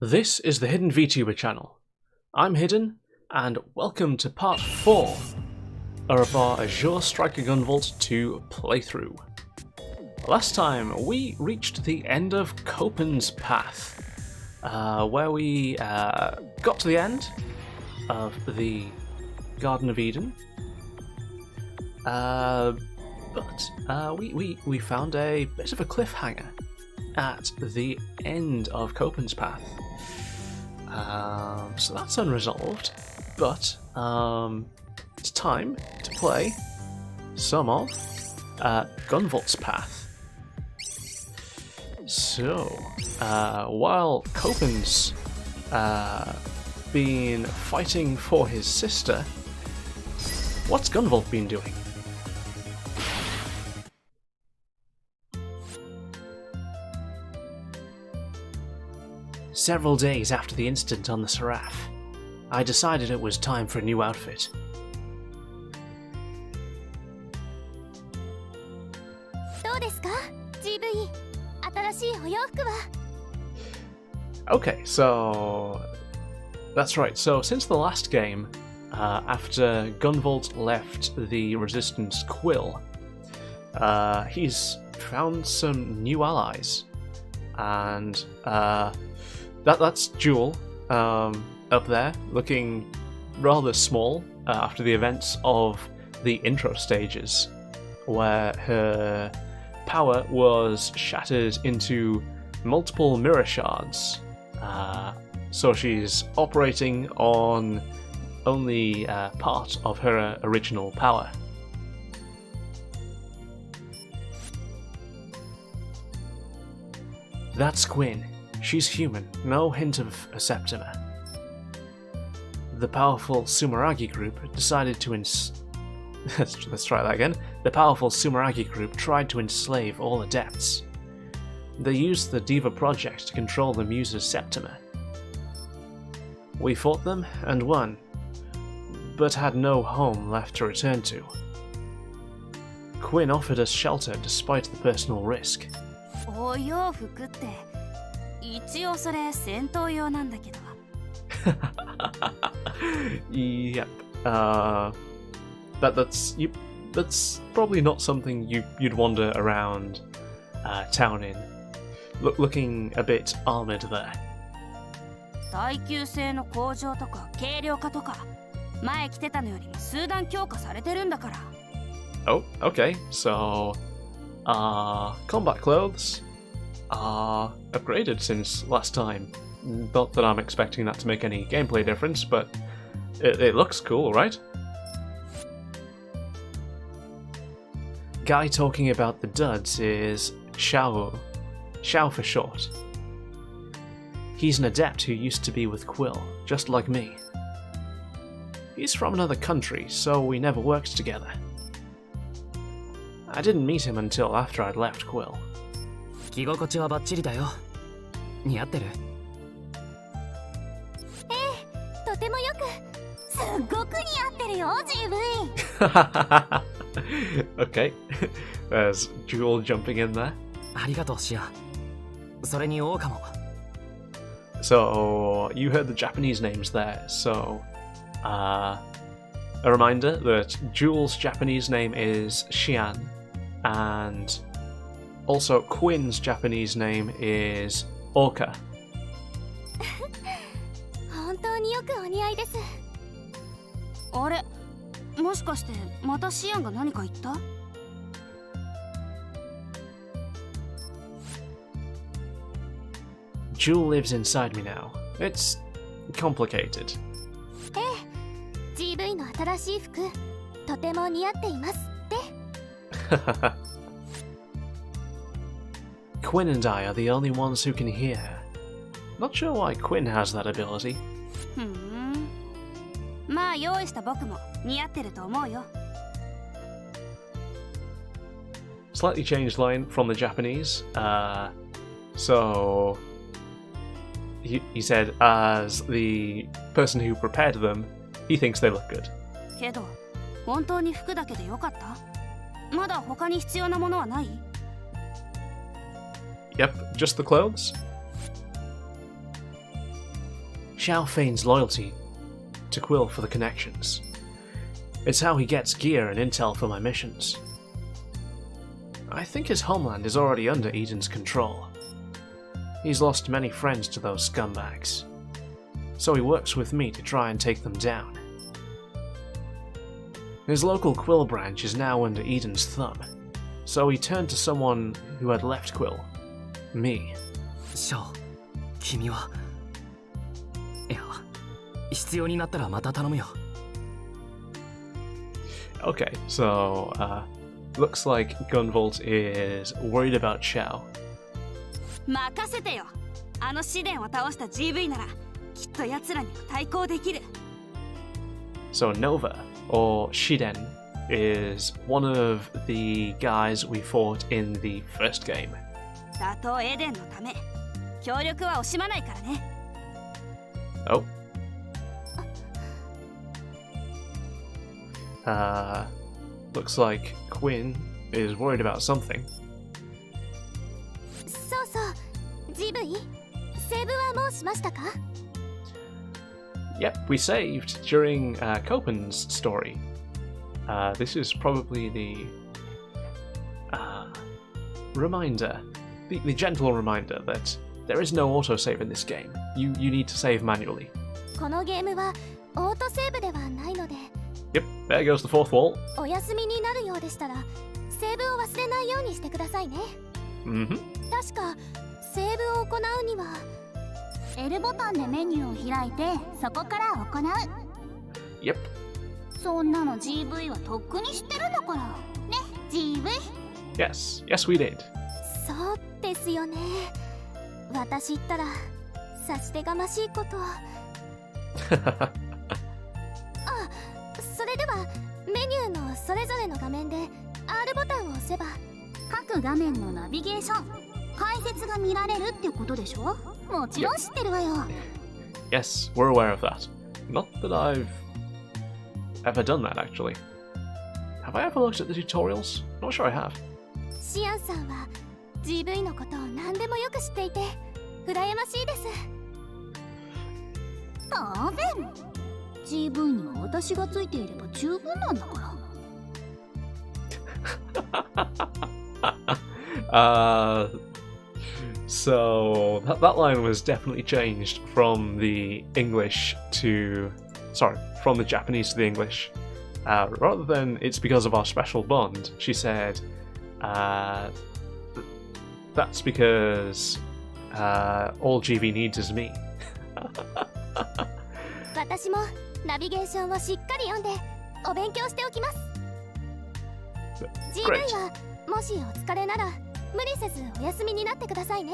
This is the Hidden VTuber channel. I'm Hidden, and welcome to part 4 of our Azure Striker Gunvolt 2 playthrough. Last time we reached the end of Copen's Path, where we got to the end of the Garden of Eden, but we found a bit of a cliffhanger at the end of Copen's Path. So that's unresolved, but it's time to play some of Gunvolt's Path. So, while Copen's been fighting for his sister, what's Gunvolt been doing? Several days after the incident on the Seraph, I decided it was time for a new outfit. Okay, so that's right. So since the last game, after Gunvolt left the Resistance Quill, he's found some new allies, and that's Joule up there, looking rather small after the events of the intro stages, where her power was shattered into multiple mirror shards. So she's operating on only part of her original power. That's Quinn. She's human, no hint of a Septimer. The powerful Sumeragi group decided to let's try that again. The powerful Sumeragi group tried to enslave all adepts. They used the Diva project to control the Muse's Septimer. We fought them and won, but had no home left to return to. Quinn offered us shelter despite the personal risk. Yep. That's probably not something you'd wander around town in. Looking a bit armored there. Oh, okay. So, combat clothes are upgraded since last time. Not that I'm expecting that to make any gameplay difference, but it looks cool, right? Guy talking about the duds is Xiao for short. He's an adept who used to be with Quill, just like me. He's from another country, so we never worked together. I didn't meet him until after I'd left Quill. Okay, there's Joule jumping in there. So, you heard the Japanese names there, so a reminder that Joule's Japanese name is Xian, and also Quinn's Japanese name is Orca. Joule lives inside me now. It's complicated. Quinn and I are the only ones who can hear her. Not sure why Quinn has that ability. Slightly changed line from the Japanese. So he said, as the person who prepared them, he thinks they look good. Yep, just the clothes. Xiao feigns loyalty to Quill for the connections. It's how he gets gear and intel for my missions. I think his homeland is already under Eden's control. He's lost many friends to those scumbags, so he works with me to try and take them down. His local Quill branch is now under Eden's thumb, so he turned to someone who had left Quill, me. Shao, 君は。いや、必要になったらまた頼むよ。Okay, so, looks like Gunvolt is worried about Xiao. 任せてよ。あの試練を倒した GV なら、きっと奴らにも対抗できる。So Nova, or Shiden, is one of the guys we fought in the first game. 打倒エデンのため、協力は惜しまないからね。Oh. Looks like Quinn is worried about something. そうそう、GV、セーブはもうしましたか？ Yep, we saved during Copen's story. This is probably the reminder, the gentle reminder that there is no autosave in this game. You need to save manually. このゲームはオートセーブではないので。Yep, there goes the fourth wall. お休みになるようでしたら、セーブを忘れないようにしてくださいね。Mm-hmm. 確かセーブを行うには L ボタンでメニューを開いてそこから行う。Yep. そんなの GV はとっくに知ってるんだからね、 GV。 Yes, we did. そうですよね。私ったら差し出がましいことを。あ、それではメニューのそれぞれの画面で R ボタンを押せば各画面のナビゲーション解説が見られるってことでしょ。もちろん知ってるわよ。Yes, we're aware of that. Not that I've ever done that, actually. Have I ever looked at the tutorials? Not sure I have. シアンさんは GV のことを何でもよく知っていて羨ましいです。当然 GV には私がついていれば十分なんだから。So that line was definitely changed from the English to, sorry, from the Japanese to the English. Rather than it's because of our special bond, she said, that's because all GV needs is me. 私もナビゲーションをしっかり読んでお勉強しておきます。GV はもしお疲れなら無理せずお休みになってくださいね。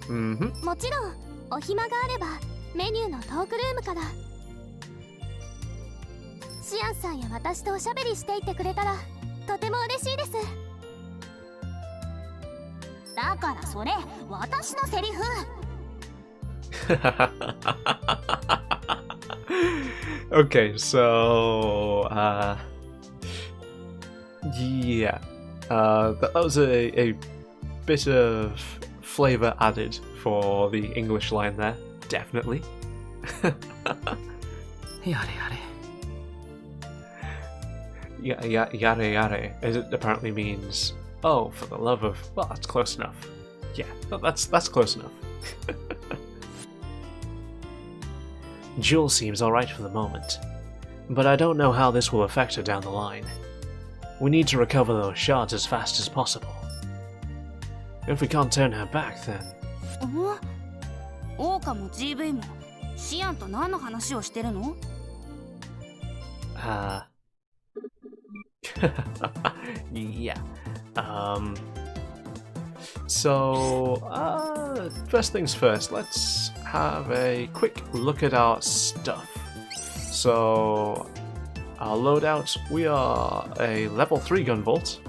Mm-hmm. もちろんお暇があればメニューのトークルームからシアンさんや私とおしゃべりしていってくれたらとても嬉しいです。だからそれ私のセリフ。Okay, so yeah, that was a bit of flavor added for the English line there, definitely. やれやれ。 Yare yare, as it apparently means, oh, for the love of, well, that's close enough. Yeah, that's close enough. Joule seems alright for the moment, but I don't know how this will affect her down the line. We need to recover those shards as fast as possible. If we can't turn her back, then... オーカも GV もシアンと何の話をしてるの？ yeah. So, first things first, let's have a quick look at our stuff. So, our loadouts, we are a level 3 Gunvolt.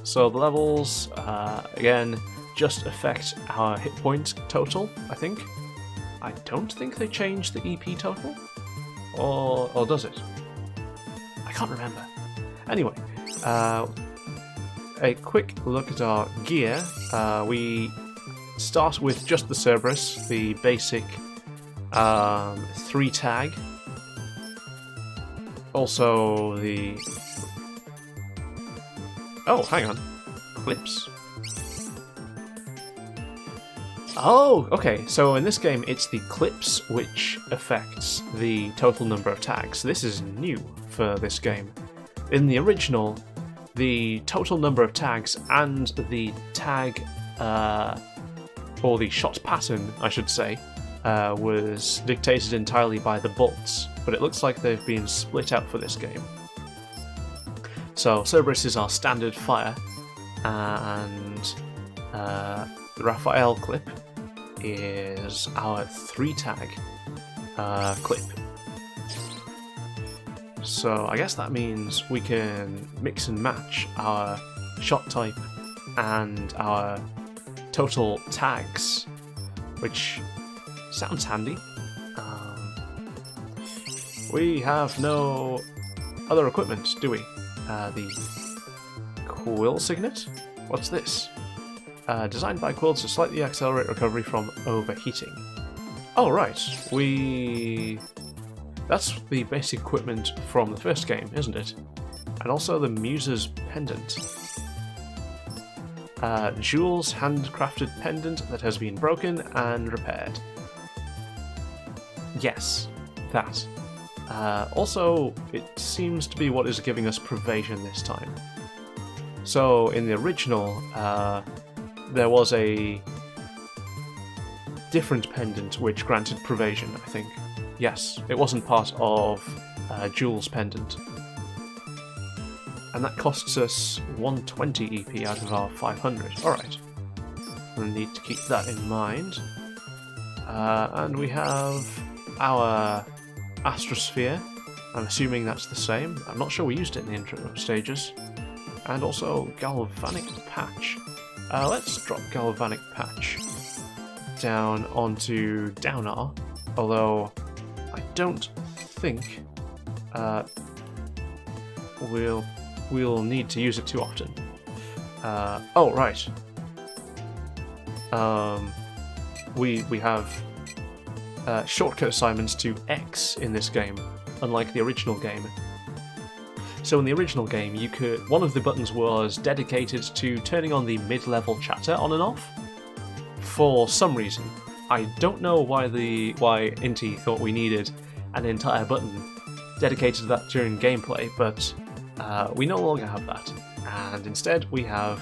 So the levels, again, just affect our hit point total, I think. I don't think they changed the EP total. Or does it? I can't remember. Anyway, a quick look at our gear. We start with just the Cerberus, the basic 3 tag. Also the... Oh, hang on. Clips? Oh, okay, so in this game it's the clips which affects the total number of tags. This is new for this game. In the original, the total number of tags and the tag, or the shot pattern, I should say, was dictated entirely by the bolts, but it looks like they've been split out for this game. So Cerberus is our standard fire, and the Raphael clip is our 3 tag clip. So I guess that means we can mix and match our shot type and our total tags, which sounds handy. We have no other equipment, do we? The Quill Signet? What's this? Designed by Quill to slightly accelerate recovery from overheating. Oh right, that's the basic equipment from the first game, isn't it? And also the Muse's Pendant. Joule's handcrafted pendant that has been broken and repaired. Yes, that. Also, it seems to be what is giving us Pervasion this time. So, in the original, there was a different pendant which granted Pervasion, I think. Yes, it wasn't part of Joule's pendant. And that costs us 120 EP out of our 500. Alright. We'll need to keep that in mind. And we have our Astrosphere. I'm assuming that's the same. I'm not sure we used it in the intro stages. And also Galvanic Patch. Let's drop Galvanic Patch down onto Downar, although I don't think we'll need to use it too often. Oh right. We have shortcut assignments to X in this game, unlike the original game. So in the original game, one of the buttons was dedicated to turning on the mid-level chatter on and off. For some reason, I don't know why Inti thought we needed an entire button dedicated to that during gameplay, but we no longer have that, and instead we have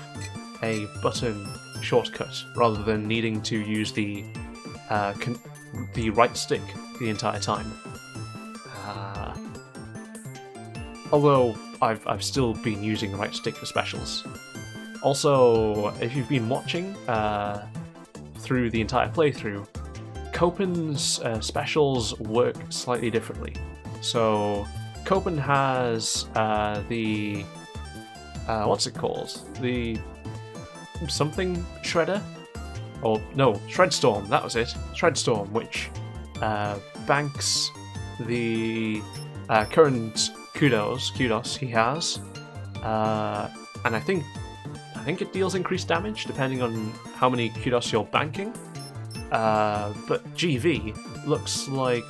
a button shortcut rather than needing to use the right stick the entire time. Although I've still been using the right stick for specials. Also, if you've been watching through the entire playthrough, Copen's specials work slightly differently. So Copen has the what's it called? The something shredder? Or no, Shredstorm, that was it. Shredstorm, which banks the current kudos he has, and I think it deals increased damage depending on how many kudos you're banking. But GV looks like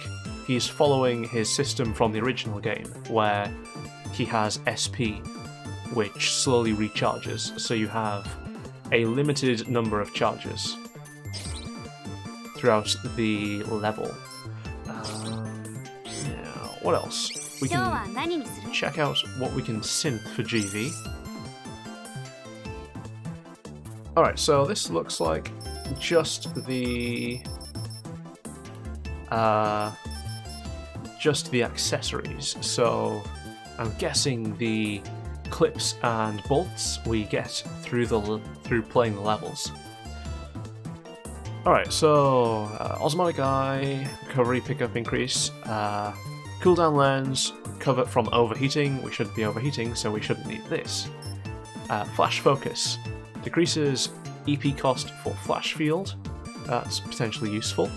he's following his system from the original game, where he has SP, which slowly recharges, so you have a limited number of charges throughout the level. What else? We can check out what we can synth for GV. Alright, so this looks like just the accessories. So I'm guessing the clips and bolts we get through playing the levels. Alright, so Osmotic Eye, recovery pickup increase, cooldown lens, cover from overheating. We shouldn't be overheating, so we shouldn't need this. Flash focus decreases EP cost for flash field. That's potentially useful.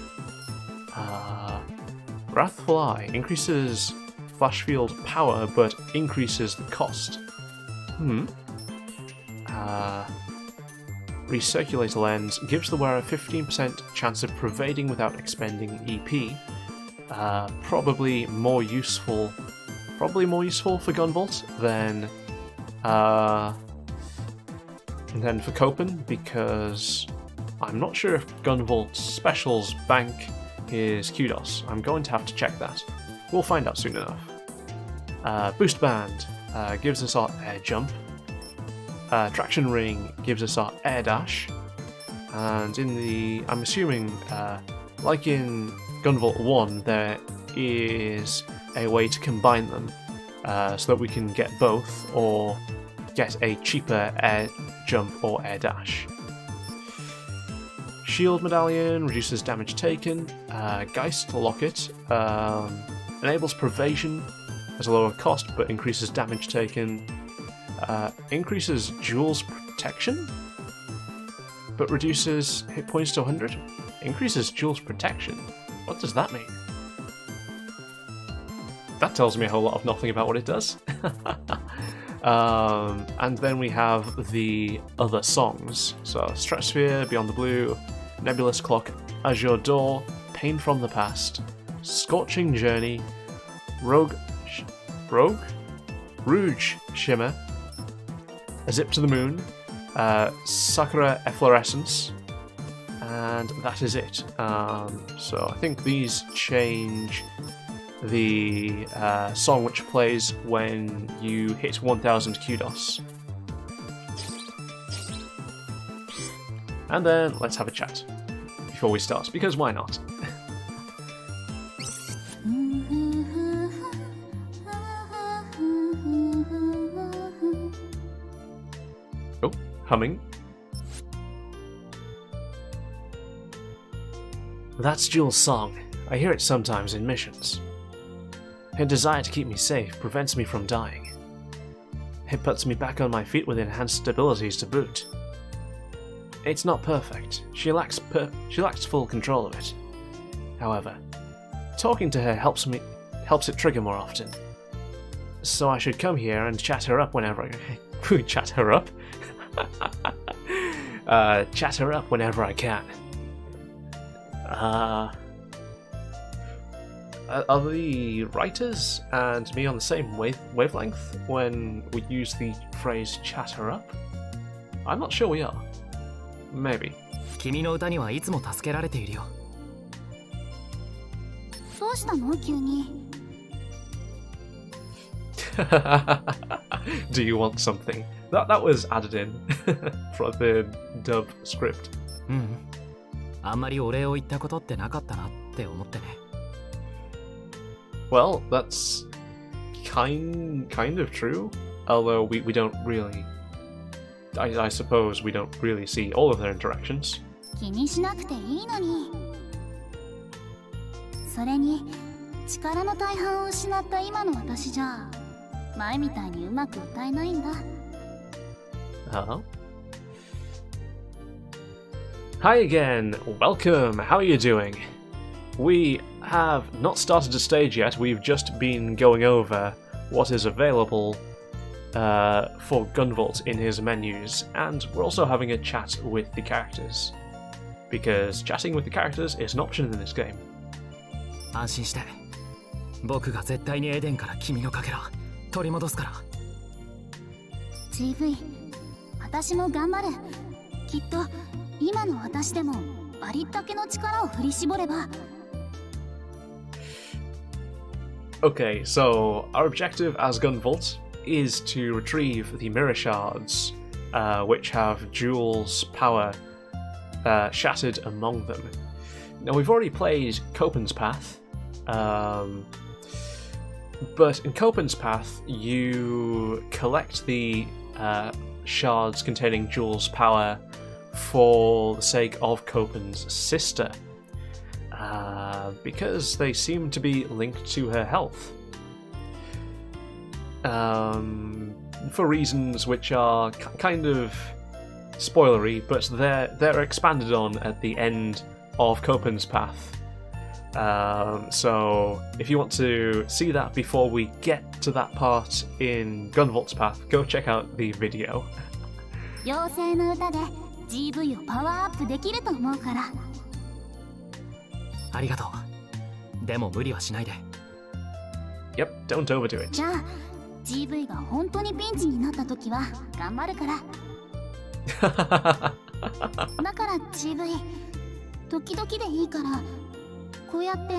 Wrathful Eye increases flash field power, but increases the cost. Recirculator lens gives the wearer 15% chance of pervading without expending EP. Probably more useful for Gunvolt than for Copen, because I'm not sure if Gunvolt's specials bank his kudos. I'm going to have to check that. We'll find out soon enough. Boost Band gives us our air jump. Traction Ring gives us our air dash. And I'm assuming, like in Gunvolt 1, there is a way to combine them so that we can get both, or get a cheaper air jump or air dash. Shield Medallion reduces damage taken. Geist Locket enables Pervasion as a lower cost but increases damage taken. Increases Joule's protection but reduces hit points to 100. Increases Joule's protection. What does that mean? That tells me a whole lot of nothing about what it does. And then we have the other songs. So Stratosphere, Beyond the Blue, Nebulous Clock, Azure Door, Pain from the Past, Scorching Journey, Rouge Shimmer, A Zip to the Moon, Sakura Efflorescence, and that is it. So I think these change the song which plays when you hit 1000 kudos. And then let's have a chat before we start, because why not? Oh, humming. That's Joule's song. I hear it sometimes in missions. Her desire to keep me safe prevents me from dying. It puts me back on my feet with enhanced abilities to boot. It's not perfect. She lacks full control of it. However, talking to her helps it trigger more often. So I should come here and chat her up whenever chat her up. Chat her up whenever I can. Are the writers and me on the same wavelength when we use the phrase chat her up? I'm not sure we are. Maybe. 君の歌にはいつも助けられているよ。どうしたの急に。Do you want something? That was added in from the dub script. あんまりお礼を言ったことってなかったなって思ってね。Well, that's kind of true. Although we don't really, I suppose we don't really see all of their interactions. 気にしなくていいのに。それに力の大半を失った今の私じゃ前みたいにうまく歌えないんだ。Hi again, welcome, how are you doing? We have not started a stage yet, we've just been going over what is available for Gunvolt in his menus, and we're also having a chat with the characters, because chatting with the characters is an option in this game. 安心して。僕が絶対にエデンから君のかけら取り戻すから。GV、私も頑張る。きっと今の私でもありったけの力を振り絞れば。Okay, so our objective as Gunvolt is to retrieve the mirror shards, which have Joule's power shattered among them. Now we've already played Copen's Path, but in Copen's Path you collect the shards containing Joule's power for the sake of Copen's sister, because they seem to be linked to her health. For reasons which are kind of spoilery, but they're expanded on at the end of Copen's Path. So if you want to see that before we get to that part in Gunvolt's Path, go check out the video. 妖精の歌で GV をパワーアップできると思うから。ありがとう。でも無理はしないで。 Yep, don't overdo it. じゃあ GV が本当にピンチになった時は頑張るから。だから GV 時々でいいからこうやって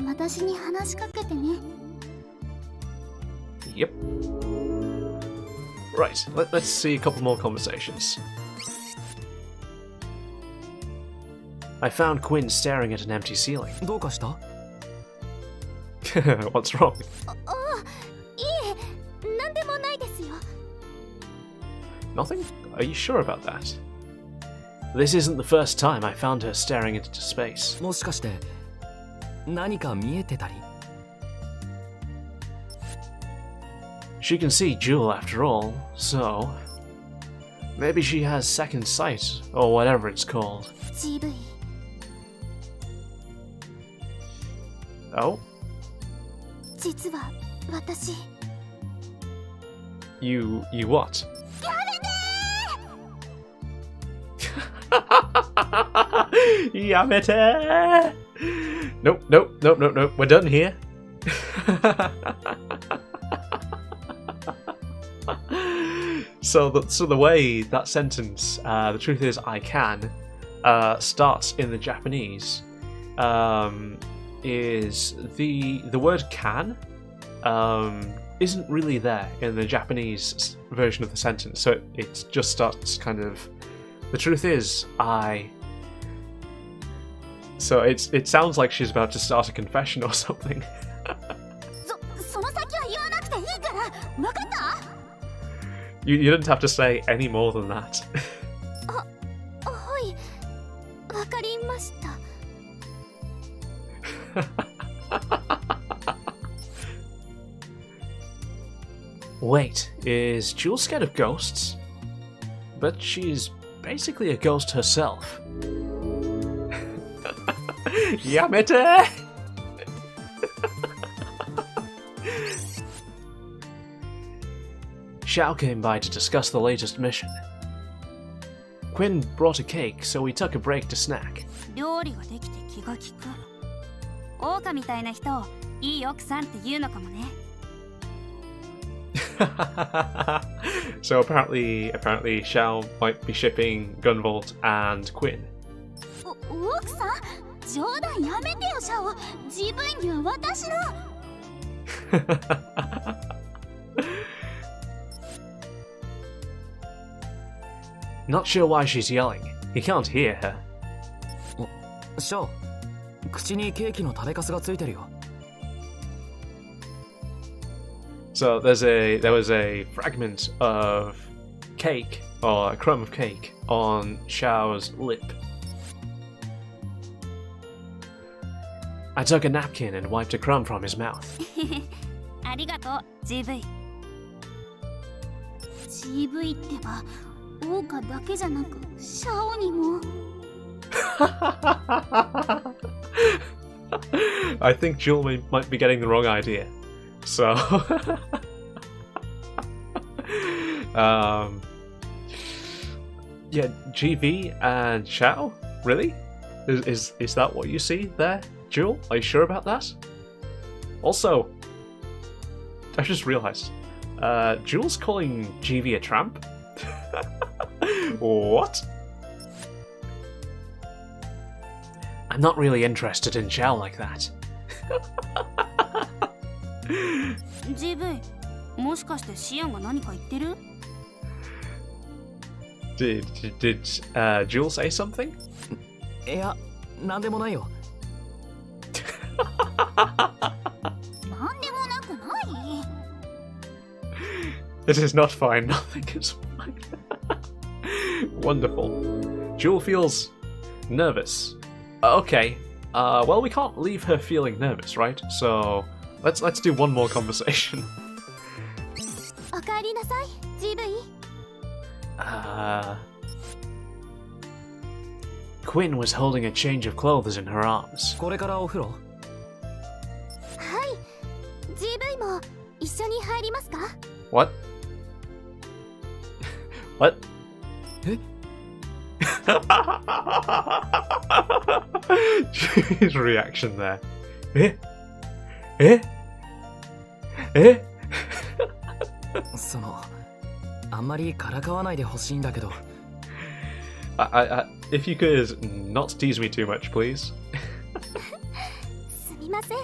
私に話しかけてね。 Yep. Right, let's see a couple more conversations. I found Quinn staring at an empty ceiling. どうかした？ What's wrong? いえ、なんでもないですよ。 Nothing? Are you sure about that? This isn't the first time I found her staring into space. もしかして何か見えてたり？ She can see Joule after all, so maybe she has second sight, or whatever it's called. GV Oh? 実は私 You what? やめて! Nope, nope, nope, nope, nope. We're done here. So the way that sentence, the truth is I can, starts in the Japanese, is the word can isn't really there in the Japanese version of the sentence. So it just starts kind of, the truth is I. So it sounds like she's about to start a confession or something. その先は言わなくていいから分かった？ You didn't have to say any more than that. はい、わかりました。Wait, is Joule scared of ghosts? But she's basically a ghost herself. Yamete! Xiao came by to discuss the latest mission. Quinn brought a cake, so we took a break to snack. 料理ができて気が利く。桜みたいな人をいい奥さんって言うのかもね。So apparently Xiao might be shipping Gunvolt and Quinn. 奥さん、冗談やめてよシャオ。自分には私の。Not sure why she's yelling. He can't hear her. シャオ、口にケーキの食べかすがついてるよ。So there was a fragment of cake, or a crumb of cake, on Xiao's lip. I took a napkin and wiped a crumb from his mouth. ありがとう、GV。GV ってば、オーカだけじゃなく、シャオにも。I think Joule might be getting the wrong idea. So, yeah, GV and Xiao? Really? Is that what you see there, Joule? Are you sure about that? Also, I just realized, Joule's calling GV a tramp? What? I'm not really interested in Xiao like that. GV、もしかしてシアンが何か言ってる？ Did Joule say something? いや、なんでもないよ。なんでもなくない？ It is not fine. Nothing is fine. Wonderful. Joule feels nervous. Okay. Well, we can't leave her feeling nervous, right? So let's do one more conversation. おかえりなさい、GV。Quinn was holding a change of clothes in her arms. これからお風呂？はい、GV も一緒に入りますか？ What? What? え？ His reaction there. Eh? Eh? Eh? そのあんまりからかわないでほしいんだけど If you could not tease me too much, please. すみません。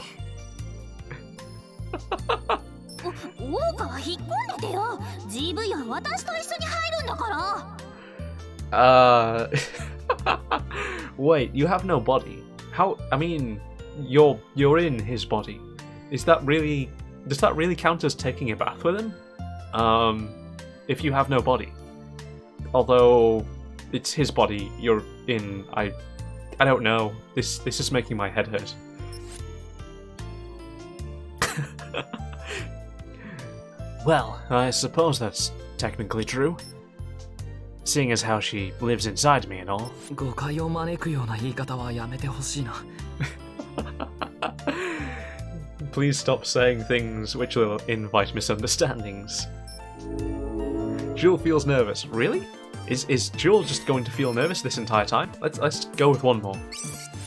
大川引っ込んでてよ。GV は私と一緒に入るんだから。Wait, you have no body. How? I mean, you're in his body. Does that really count as taking a bath with him? If you have no body. Although it's his body you're in, I don't know. This is making my head hurt. Well, I suppose that's technically true. Seeing as how she lives inside me and all. 誤解を招くような言い方はやめてほしいな Please stop saying things which will invite misunderstandings. Joule feels nervous. Really? Is Joule just going to feel nervous this entire time? Let's go with one more.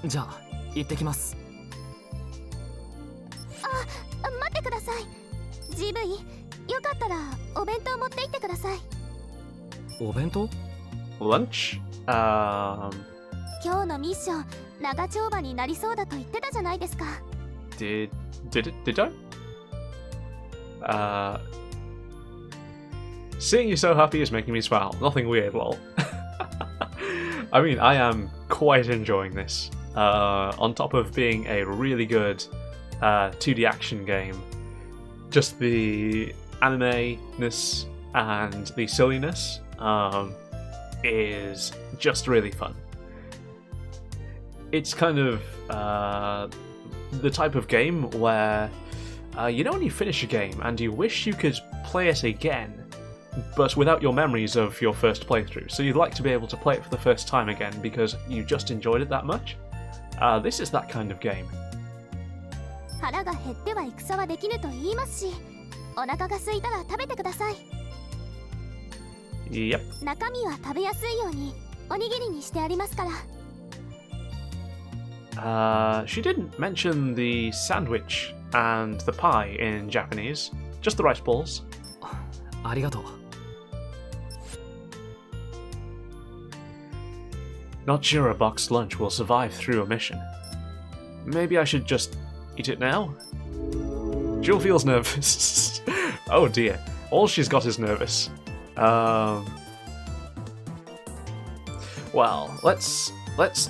じゃあ行ってきます 待ってください。GV、よかったらお弁当持って行ってください。お弁当 Lunch? 今日のミッション、長丁場になりそうだと言ってたじゃないですか。Did I? Seeing you so happy is making me smile. Nothing weird, lol. I mean, I am quite enjoying this. On top of being a really good 2D action game, just the anime-ness and the silliness is just really fun. It's kind of the type of game where you know when you finish a game and you wish you could play it again, but without your memories of your first playthrough. So you'd like to be able to play it for the first time again because you just enjoyed it that much. This is that kind of game. 腹が減っては戦はできぬと言いますし、お腹が空いたら食べてください。 Yep. 中身は食べやすいようにおにぎりにしてありますから。She didn't mention the sandwich and the pie in Japanese, just the rice balls. ありがとう Not sure a boxed lunch will survive through a mission. Maybe I should just eat it now? Joule feels nervous. Oh dear, all she's got is nervous. Well, let's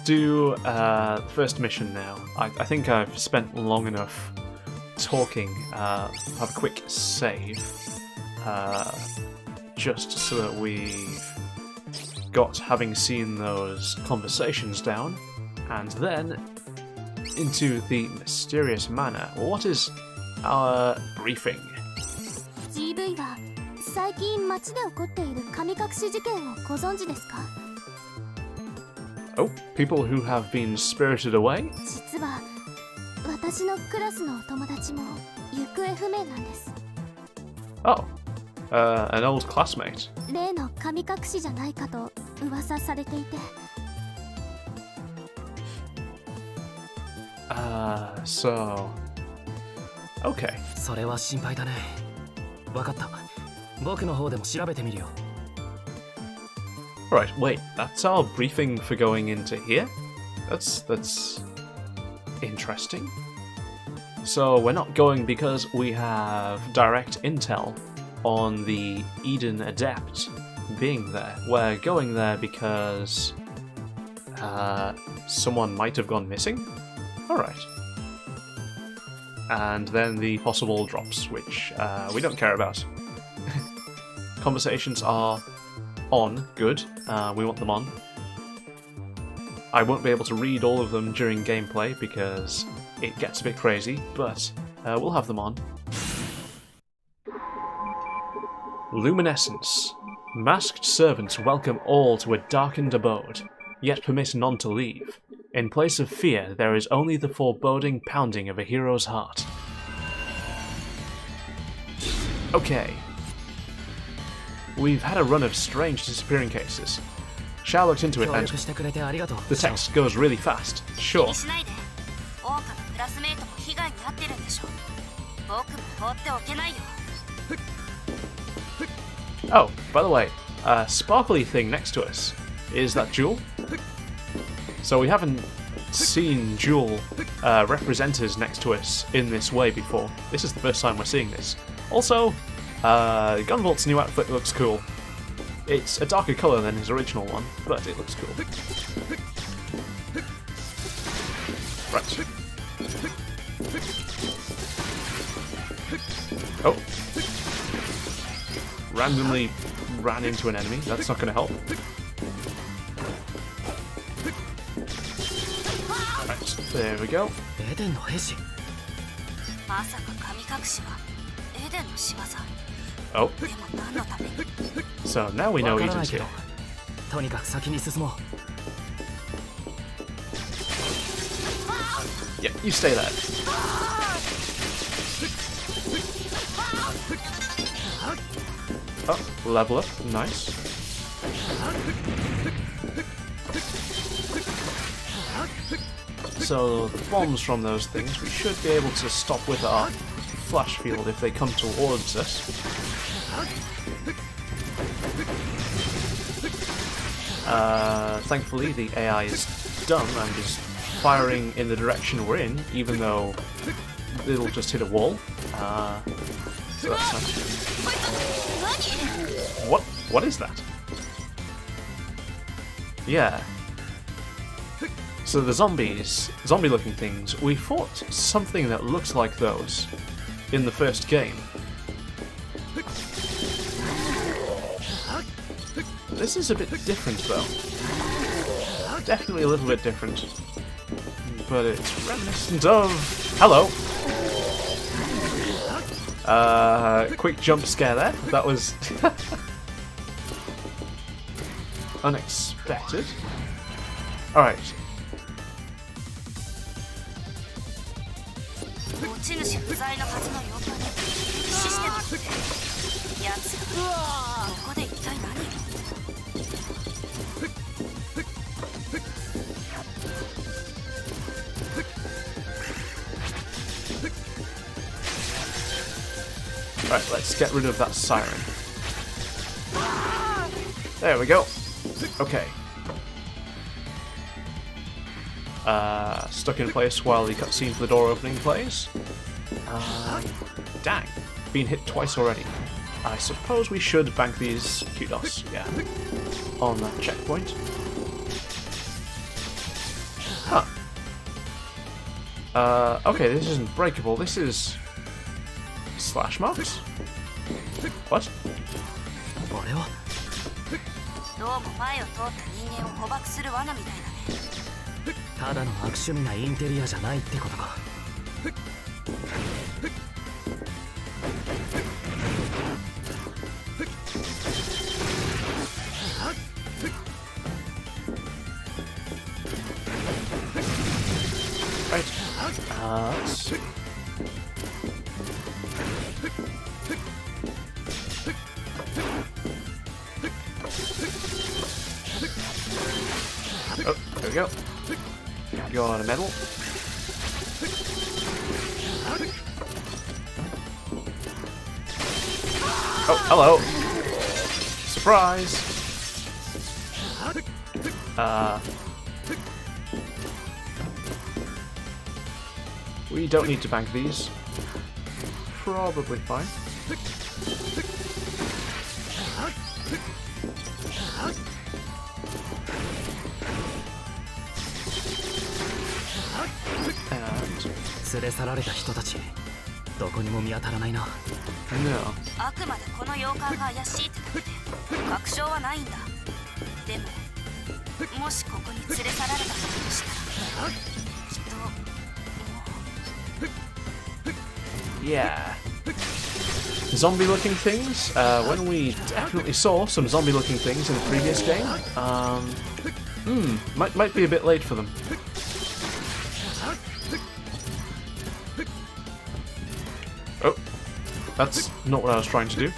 do the first mission now. I think I've spent long enough talking. Have a quick save, just so that we've got having seen those conversations down, and then into the mysterious manor. What is our briefing? GV は最近街で起こっている神隠し事件をご存知ですか？ Oh, people who have been spirited away? 実は私のクラスのお友達も行方不明なんです。 Oh, an old classmate. 例の神隠しじゃないかと噂されていて。So... Okay. それは心配だねわかった僕の方でも調べてみるよ Right, wait, that's our briefing for going into here? That's interesting. So we're not going because we have direct intel on the Eden Adept being there. We're going there because someone might have gone missing? Alright. And then the possible drops, which we don't care about. Conversations are on, good. We want them on. I won't be able to read all of them during gameplay because it gets a bit crazy, but we'll have them on. Luminescence. Masked servants welcome all to a darkened abode, yet permit none to leave. In place of fear, there is only the foreboding pounding of a hero's heart. Okay. We've had a run of strange disappearing cases. Xiao looked into it and the text goes really fast. Sure. 気にしないで。桜花のクラスメイトも被害に遭ってるんでしょ。僕も放っておけないよ。 Oh, by the way, sparkly thing next to us, is that Joule? So we haven't seen Joule represented next to us in this way before. This is the first time we're seeing this. Also, Gunvolt's new outfit looks cool. It's a darker colour than his original one, but it looks cool. Right. Oh. Randomly ran into an enemy. That's not going to help. Right, there we go. Oh. So now we know Eden's here. Yeah, you stay there. Oh, level up, nice. So the bombs from those things, we should be able to stop with our flash field if they come towards us. Thankfully the AI is dumb and is firing in the direction we're in, even though it'll just hit a wall. So that's nice. What is that? Yeah. So the zombie-looking things, we fought something that looked like those in the first game. This is a bit different though. Definitely a little bit different. But it's reminiscent of... Hello! Quick jump scare there. That was... unexpected. Alright. Right, let's get rid of that siren. There we go. Okay. Stuck in place while the cutscene for the door opening plays. Dang, been hit twice already. I suppose we should bank these kudos, yeah, on that checkpoint. Huh. Okay, this isn't breakable, this is... slash marks? What? どうも前を通った人間を捕獲する罠みたいだね。ただの悪趣味なインテリアじゃないってことか。Right. Let's see. Oh, there we go. Got a medal. Oh, hello. Surprise. We don't need to bank these. Probably fine. No. あくまでこの妖怪が怪しいってだけで確証はないんだ。でも、もしここに連れ去られたとしたら、きっと。Yeah. Zombie-looking things. When we definitely saw some zombie-looking things in the previous game. Might be a bit late for them. Oh, that's not what I was trying to do.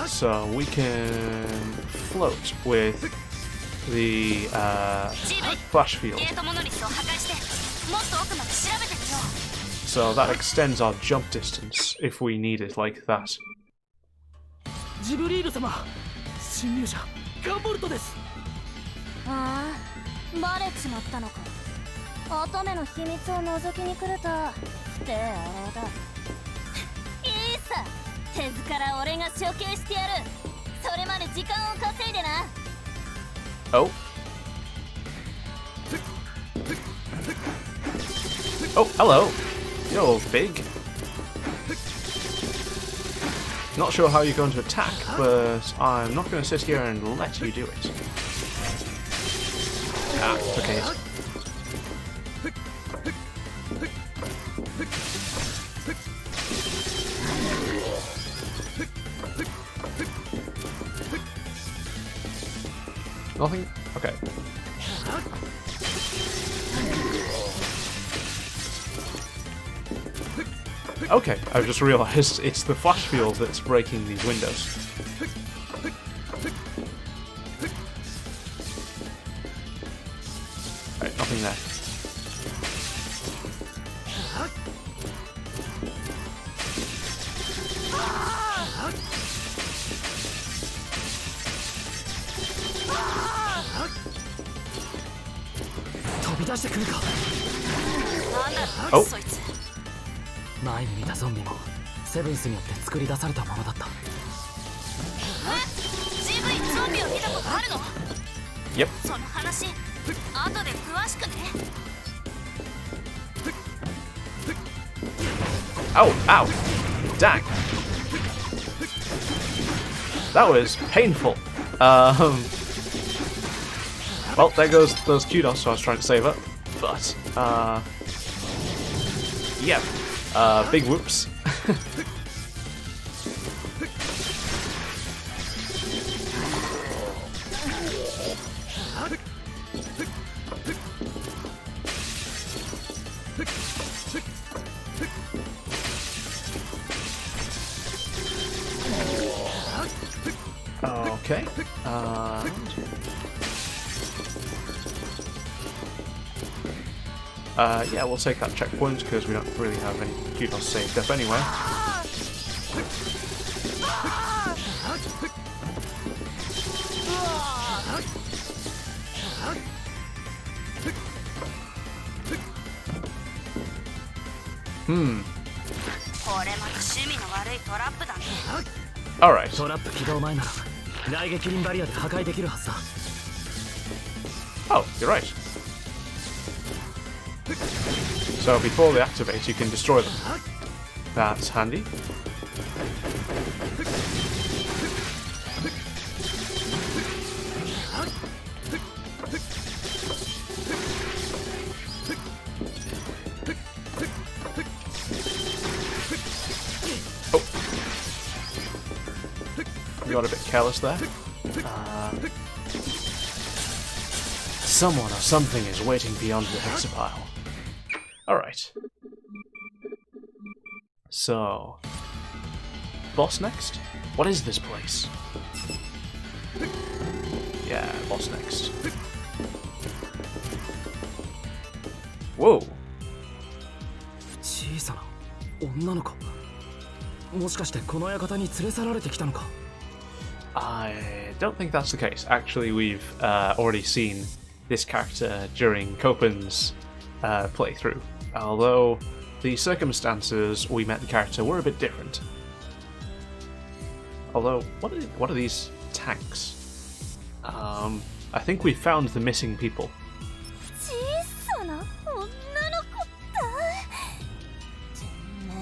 So we can float with the flash field. So that extends our jump distance if we need it like that. ジブリード様、侵入者ガンボルトです。ああ、バレちまったのか。乙女の秘密を覗きに来ると不手あれだ。いいさ、手ずから俺が処刑してやる。それまで時間を稼いでな。Oh. Oh, hello. You're big. Not sure how you're going to attack, but I'm not going to sit here and let you do it. Ah, okay. Nothing? Okay. Okay, I've just realised it's the flash field that's breaking these windows. Right, nothing there. Oh. 前に見たゾンビもセブンスによって作り出されたものだった。ジブリゾンビを見たことあるの？ Yep. その話、後で詳しくね。Ow! Ow! Dang! That was painful. Well, there goes those kudos, so I was trying to save it. But, yeah. Big whoops. Okay. Yeah, we'll take that checkpoint because we don't really have any kudos saved up anyway. Alright. トラップ起動前なら雷撃輪バリアで破壊できるはずだ。Oh, you're right. So before they activate, you can destroy them. That's handy. Oh. You got a bit careless there. Someone or something is waiting beyond the hexapile. Alright. So... boss next? What is this place? Yeah, boss next. Whoa! 小さな女の子。もしかしてこの館に連れ去られてきたのか? I don't think that's the case. Actually, we've already seen this character during Copen's playthrough. Although the circumstances we met the character were a bit different. Although, what are these tanks? I think we found the missing people. 小さな女の子だ。てめ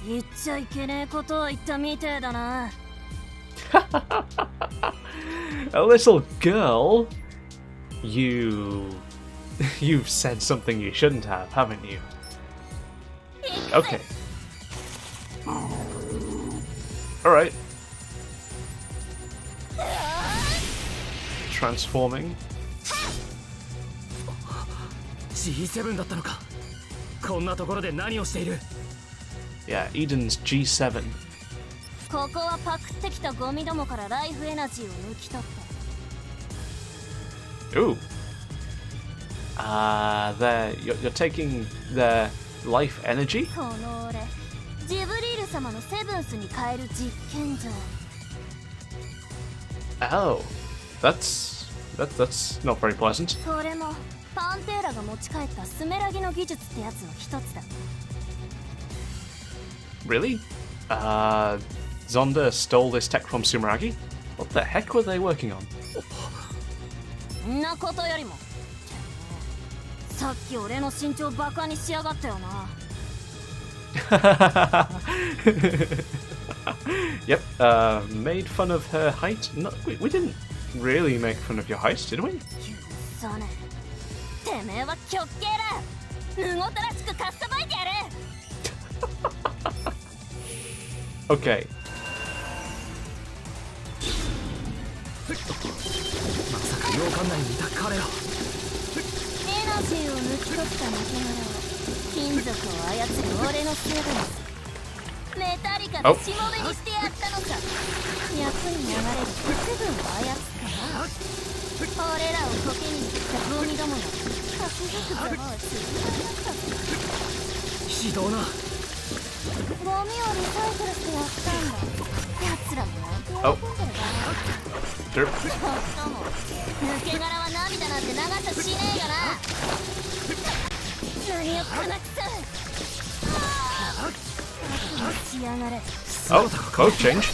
え、言っちゃいけねえことを言ったみてえだな。A little girl? You've said something you shouldn't have, haven't you? Okay. Alright. Transforming. G7 だったのか。こんなところで何をしている? Yeah, Eden's G7. ここはパクってきたゴミどもからライフエナジーを抜き取って。 Ooh. You're taking their life energy? この俺、ジブリール様のセブンスに変える実験場。 Oh, that's not very pleasant. これもパンテーラが持ち帰ったスメラギの技術ってやつの一つだ。 Really? Zonda stole this tech from Sumeragi? What the heck were they working on? んなことよりも、さっき俺の身長バカにしやがったよな。Yep, made fun of her height? No, we didn't really make fun of your height, did we? そうね。てめえは極刑だ。無ごたらしくかっさばいてやる。Okay. まさか洋館内にいた彼ら。エナジーを抜き取った抜け殻を金属を操る俺のセブンス。メタリカでしもべにしてやったのさ。役に流れる鉄分を操ってな。俺らをコケにしてきたゴミどもが核族ざまをつぶらなったぜ。ひどうな。ゴミをリサイクルしてやったんだ。奴らもなんて喜んでるかな。 Derp. ちょっとも抜け殻は涙なんて流しゃしねえがな。何をこなくさ。しやがれ。 Oh, code change.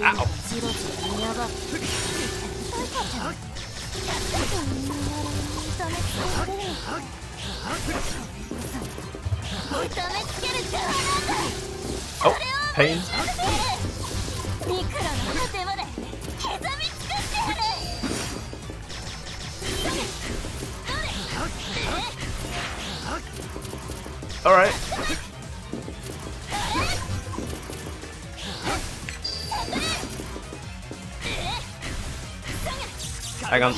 Ow. ジロジロ見やがって。痛めつける邪魔なんだ。 Oh, pain. いくらの果てまで刻みつくってやる。 Alright. Hang on.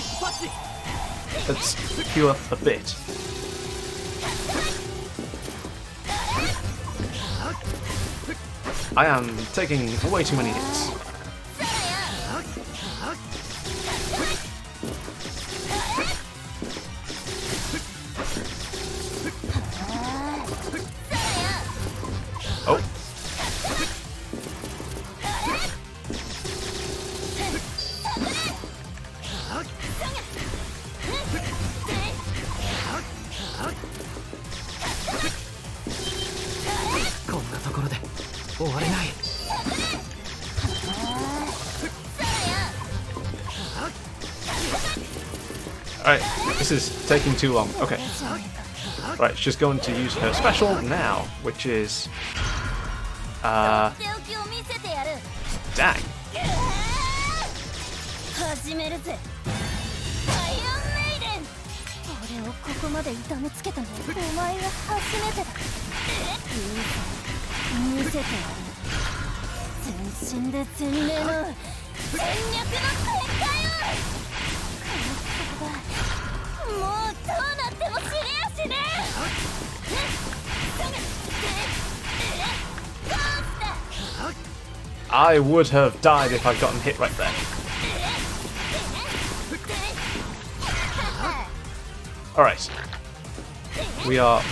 Let's heal up a bit. I am taking way too many hits. Oh. Alright, this is taking too long. Okay. Right, she's going to use her special now, which is... Dang. 始めるぜ。アイアンメイデン。俺をここまで痛めつけたのお前が初めてだ。見せてやる。全身で全霊の全力の展開を。もうどうなっても死ねやしねえ。 I would have died if I'd gotten hit right there. Alright. We are...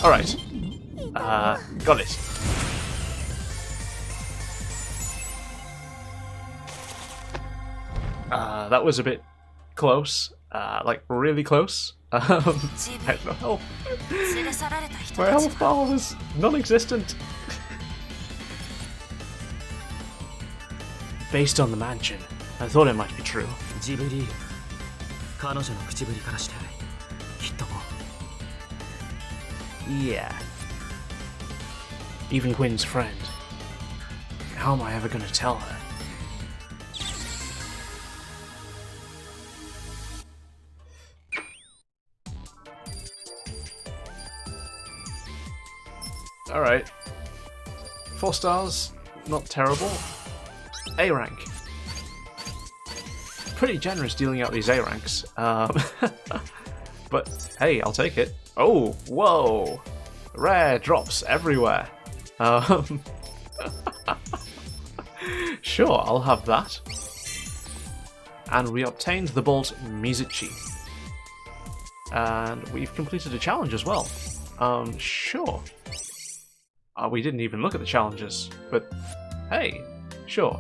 Alright. Got it. That was a bit close. Like, really close. I don't know. My health bar was non-existent. Based on the mansion, I thought it might be true. ジブリール、彼女の口ぶりからしてきっともう Yeah. Even Quinn's friend. How am I ever gonna tell her? Alright. 4 stars, not terrible. A rank. Pretty generous dealing out these A ranks. But hey, I'll take it. Oh, whoa! Rare drops everywhere. Sure, I'll have that. And we obtained the Bolt Mizuchi. And we've completed a challenge as well. Sure. We didn't even look at the challenges, but hey, sure.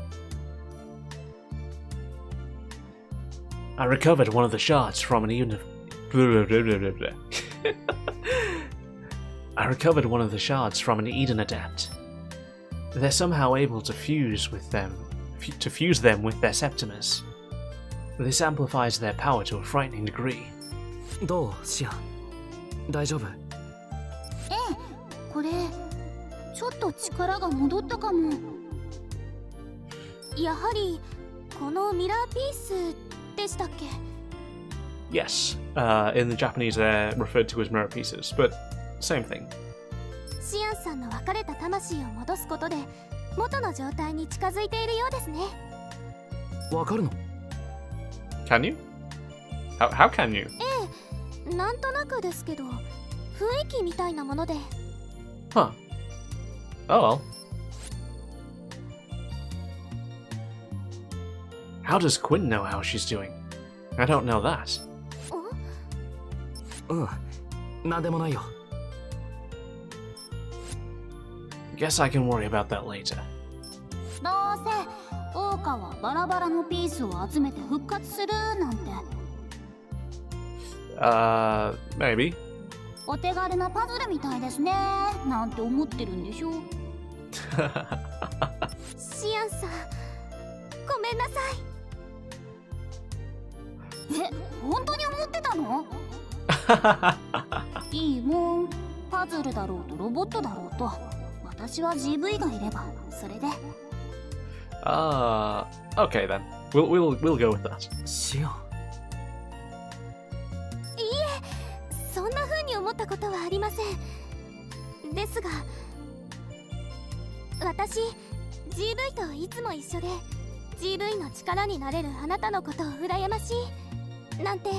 I recovered one of the shards from an Eden. I recovered one of the shards from an Eden adept. They're somehow able to fuse with them, with their septimers. This amplifies their power to a frightening degree. どうシアン大丈夫これちょっと力が戻ったかも。やはりこのミラーピースでしたっけ？ Yes, in the Japanese they're referred to as mirror pieces, but same thing. シアンさんの別れた魂を戻すことで元の状態に近づいているようですね。わかるの Can you? How can you? なんとなくですけど、雰囲気みたいなもので。Huh. Oh well. How does Quinn know how she's doing? I don't know that. うんなんでもないよ Guess I can worry about that later. どうせオーカはバラバラのピースを集めて復活するなんて。Maybe. お手軽なパズルみたいですねなんて思ってるんでしょ。シアンさん、ごめんなさい。本当に思ってたの？いいもん。パズルだろうとロボットだろうと、私は GV がいればそれで。Okay then. We'll go with that. シアンそんな風に思ったことはありません。ですが、私 GV といつも一緒で GV の力になれるあなたのことを羨ましいなんて。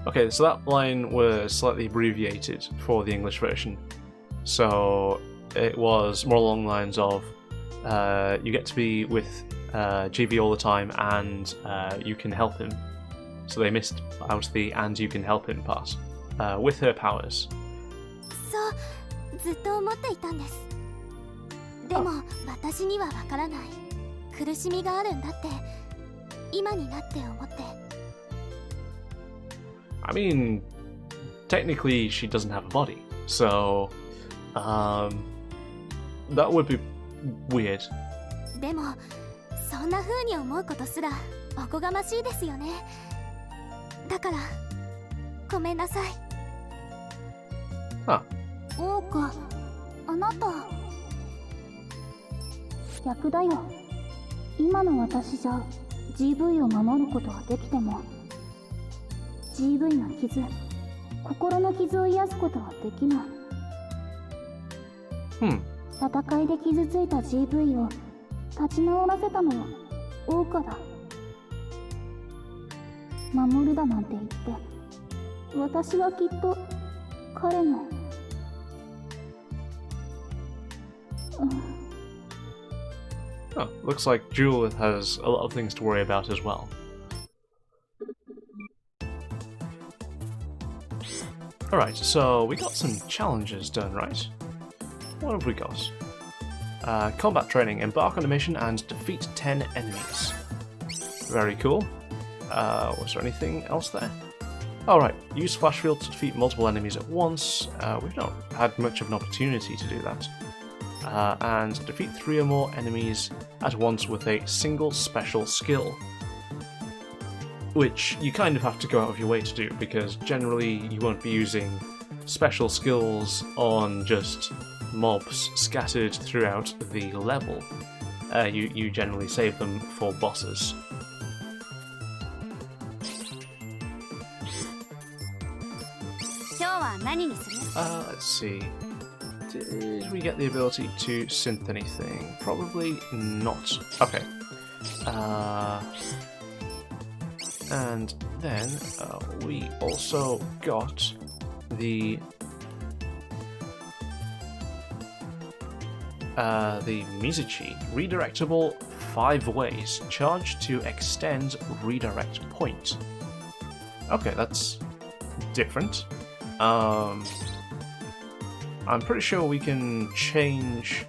Okay, so that line was slightly abbreviated for the English version. So it was more along the lines of you get to be with GV all the time and you can help him. So they missed out the and you can help him part with her powers. そう、ずっと思っていたんです。でも私にはわからない苦しみがあるんだって今になって思って。I mean, technically she doesn't have a body, so that would be weird. でもそんな風に思うことすらおこがましいですよね。だからごめんなさい。オーカ、あなた逆だよ。今の私じゃ GV を守ることはできても GV の傷、心の傷を癒すことはできない。戦いで傷ついた GV を立ち直らせたのはオーカだ。守るだなんて言って私はきっと彼のOh, looks like Joule has a lot of things to worry about as well. Alright, so we got some challenges done, right? What have we got? Combat training. Embark on a mission and defeat 10 enemies. Very cool. Was there anything else there? Alright, use flash field to defeat multiple enemies at once. We've not had much of an opportunity to do that. And defeat 3 or more enemies at once with a single special skill. Which you kind of have to go out of your way to do, because generally you won't be using special skills on just mobs scattered throughout the level. You generally save them for bosses. Let's see. did we get the ability to synth anything? Probably not. Okay. And then we also got the Mizuchi, redirectable 5 ways, charge to extend redirect point. Okay, that's different. I'm pretty sure we can change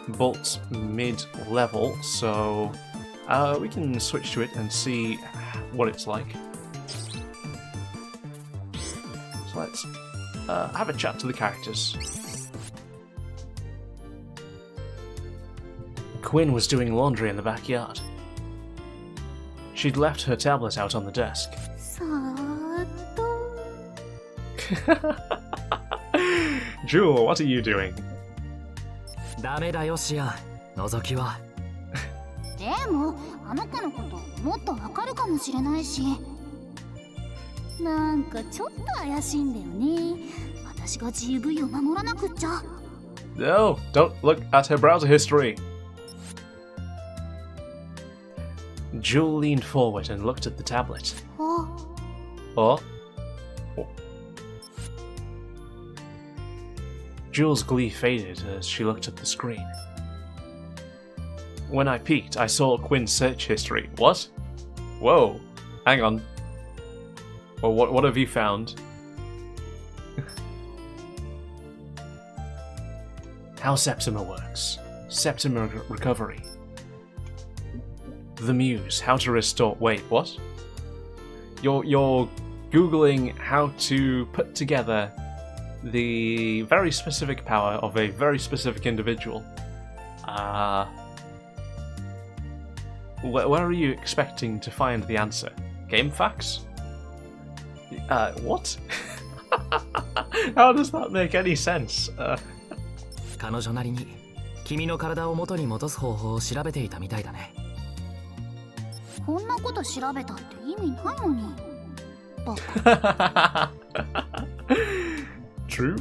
bolts mid-level, so we can switch to it and see what it's like. So let's have a chat to the characters. Quinn was doing laundry in the backyard. She'd left her tablet out on the desk. Joule, what are you doing? ダメだよシアン、覗きは。でもあの子のこともっとわかるかもしれないし、なんかちょっと怪しいんだよね。私が GV を守らなくっちゃ。No, don't look at her browser history. Joule leaned forward and looked at the tablet. Oh? Joule's glee faded as she looked at the screen. When I peeked, I saw Quinn's search history. What? Whoa. Hang on. Well, what have you found? How Septimer works. Septimer recovery. The Muse. How to restore... Wait, what? You're Googling how to put together the very specific power of a very specific individual. Where are you expecting to find the answer? Game facts? What? How does that make any sense? 彼女なりに君の体を元に戻す方法を調べていたみたいだね。こんなこと調べたって意味ないのに。バカ。True.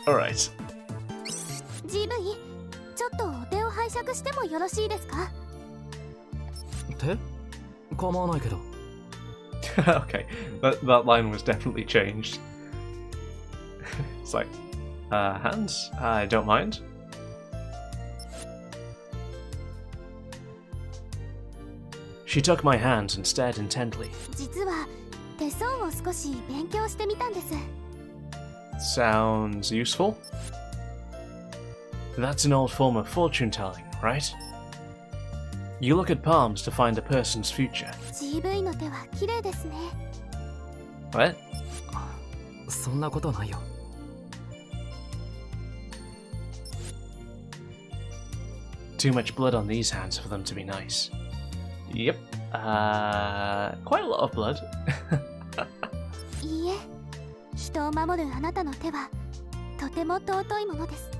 Alright. GV、ちょっとお手を拝借してもよろしいですか？手？構わないけど。Okay, that line was definitely changed. It's like, hands? I don't mind. She took my hand and stared intently. 実は手相を少し勉強してみたんです。Sounds useful. That's an old form of fortune telling, right? You look at palms to find a person's future. GV の手は綺麗ですね。What? そんなことないよ。Too much blood on these hands for them to be nice. Yep. Quite a lot of blood. いいえ、人を守るあなたの手はとても尊いものです。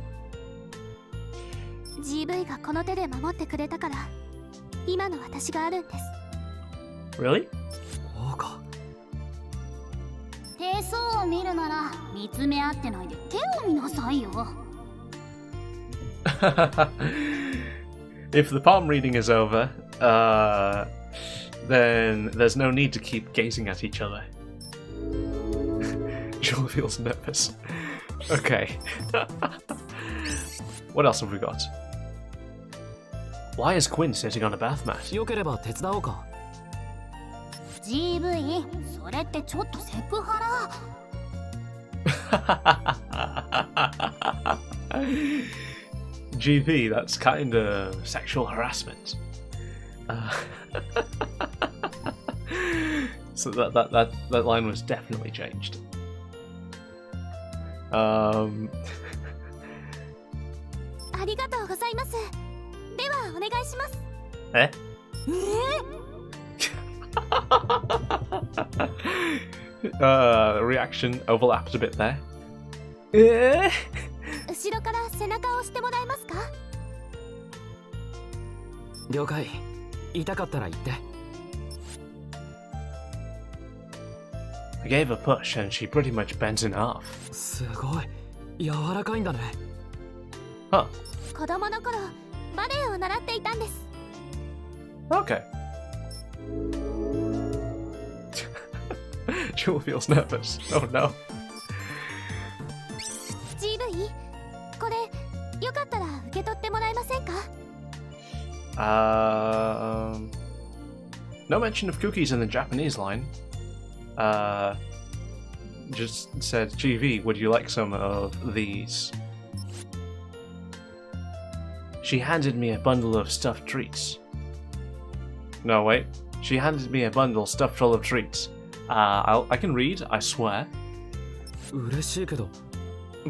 GV がこの手で守ってくれたから今の私があるんです。Really? そうか。手相を見るなら見つめ合ってないで手を見なさいよ。If the palm reading is over, then there's no need to keep gazing at each other. Joule feels nervous. Okay. What else have we got? Why is Quinn sitting on a bath mat? よければ手伝おうか。GV、それってちょっとセクハラ。GV, that's kind of sexual harassment. So that line was definitely changed. ありがとうございます。ではお願いします。え？Reaction overlapped a bit there. 後ろから背中を押してもらえますか？了解。痛かったら言って。I gave a push and she pretty much bent in half. すごい柔らかいんだね。 Huh. 子供の頃バレエを習っていたんです。 Okay. Joule feels nervous. Oh no. GV これよかったら受け取ってもらえませんか？ No mention of cookies in the Japanese line. Just said, GV, would you like some of these? She handed me a bundle of stuffed treats. No, wait. She handed me a bundle stuffed full of treats. I can read, I swear. 嬉しいけど、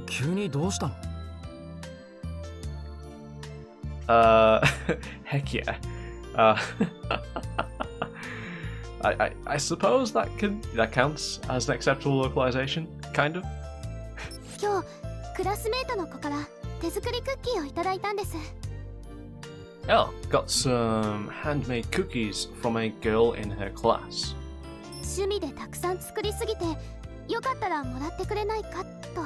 急にどうしたの？ Heck yeah. I suppose that counts as an acceptable localization, kind of. 今日クラスメートの子から手作りクッキーをいただいたんです。 Oh, got some handmade cookies from a girl in her class. 趣味でたくさん作りすぎてよかったらもらってくれないかと。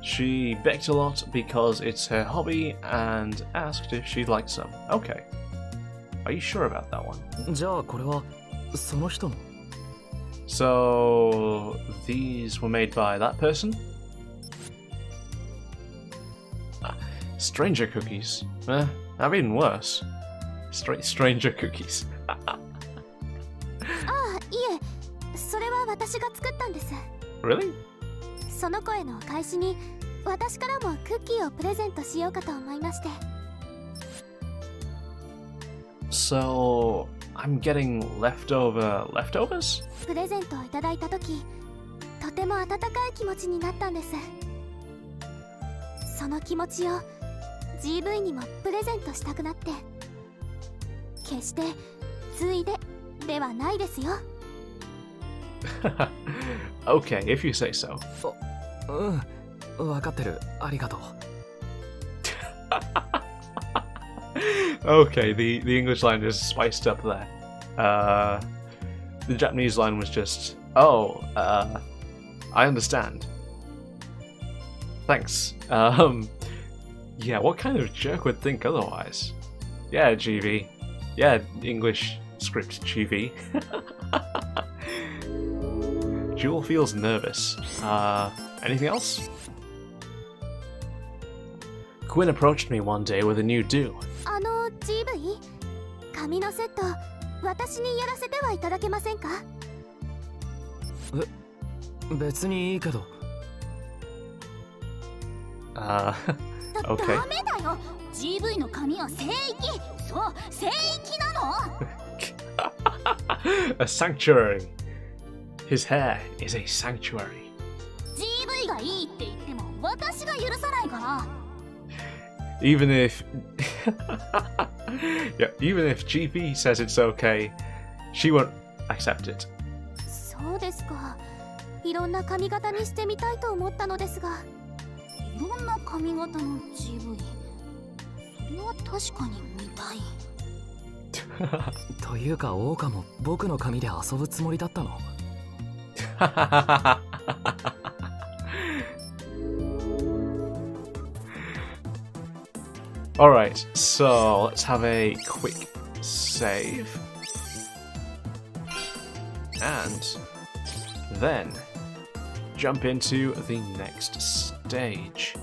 She baked a lot because it's her hobby and asked if she'd like some. Okay. Are you sure about that one? じゃあこれはその人の。 So, these were made by that person? Stranger cookies. That'd even worse. Stranger cookies. ああ、いえ、それは私が作ったんです。 Really? その子へのお返しに私からもクッキーをプレゼントしようかと思いまして。 So, I'm getting leftovers? プレゼントをいただいたとき、とても温かい気持ちになったんです。その気持ちを GV にもプレゼントしたくなって。決してついでではないですよ。 Okay, if you say so. うん、わかってる。ありがとう。 Okay, the English line is spiced up there. The Japanese line was just, oh, I understand. Thanks. Yeah, what kind of jerk would think otherwise? Yeah, GV. Yeah, English script GV. Joule feels nervous. Anything else? Quinn approached me one day with a new do. GV 髪のセット私にやらせてはいただけませんか？別にいいけど。Okay. ダメだよ。GV の髪は聖域。そう、聖域なの。A sanctuary. His hair is a sanctuary. GV がいいって言っても私が許さないから。 Even if yeah, even if GP says it's okay, she won't accept it. そうですか。いろんな髪型にしてみたいと思ったのですが。いろんな髪型の GV。それは確かに見たい。というか、オオカも僕の髪で遊ぶつもりだったの。Alright, so let's have a quick save. And then jump into the next stage.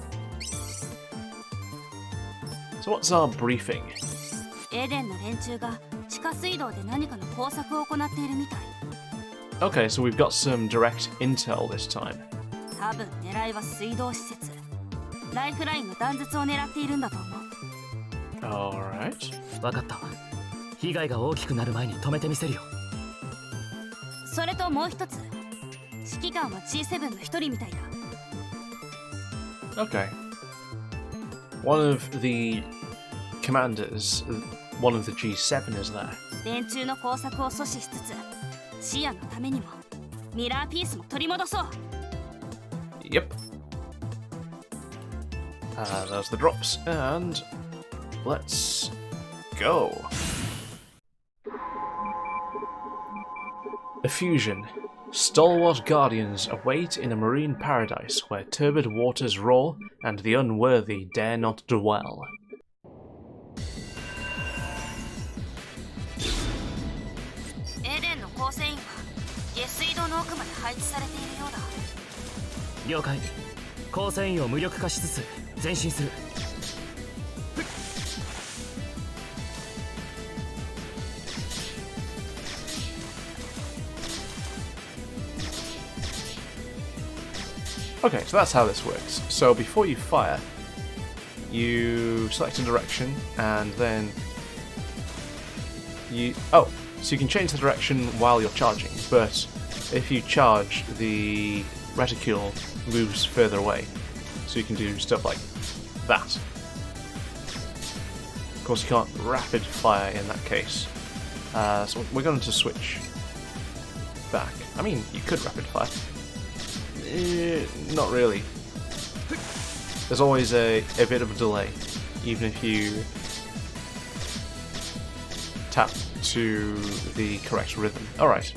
So what's our briefing? エデンの連中が地下水道で何かの工作を行っているみたい。 Okay, so we've got some direct intel this time. 多分狙いは水道施設。ライフラインの断絶を狙っているんだと思う。 Alright. わかった。被害が大きくなる前に止めてみせるよ。それともう一つ。指揮官は G7 の一人みたいだ。 Okay. One of the commanders, one of the G7 is there. 連中の工作を阻止しつつ、視野のためにもミラーピースも取り戻そう。 Yep. There's the drops, and let's go. A fusion. Stalwart guardians await in a marine paradise where turbid waters roar and the unworthy dare not dwell. Eden の構成員は下水道の奥まで配置されているようだ。了解。構成員を無力化しつつ前進する。Okay, so that's how this works. So before you fire, you select a direction and then you... Oh, so you can change the direction while you're charging, but if you charge, the reticule moves further away. So you can do stuff like that. Of course, you can't rapid fire in that case. So we're going to switch back. I mean, you could rapid fire. Not really. There's always a bit of a delay, even if you tap to the correct rhythm. Alright.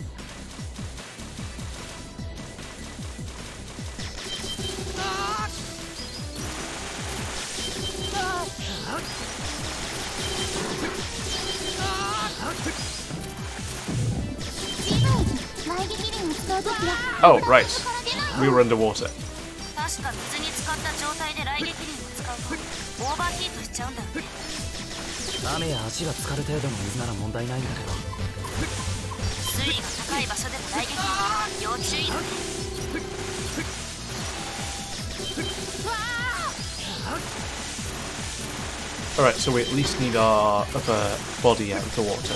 Oh, right. We were underwater. 確か水に浸かった状態で雷撃輪を使うとオーバーヒートしちゃうんだよね。雨や足が浸かる程度の水なら問題ないんだけど。水位が高い場所での雷撃輪は要注意だね。Alright, so we at least need our upper body out of the water.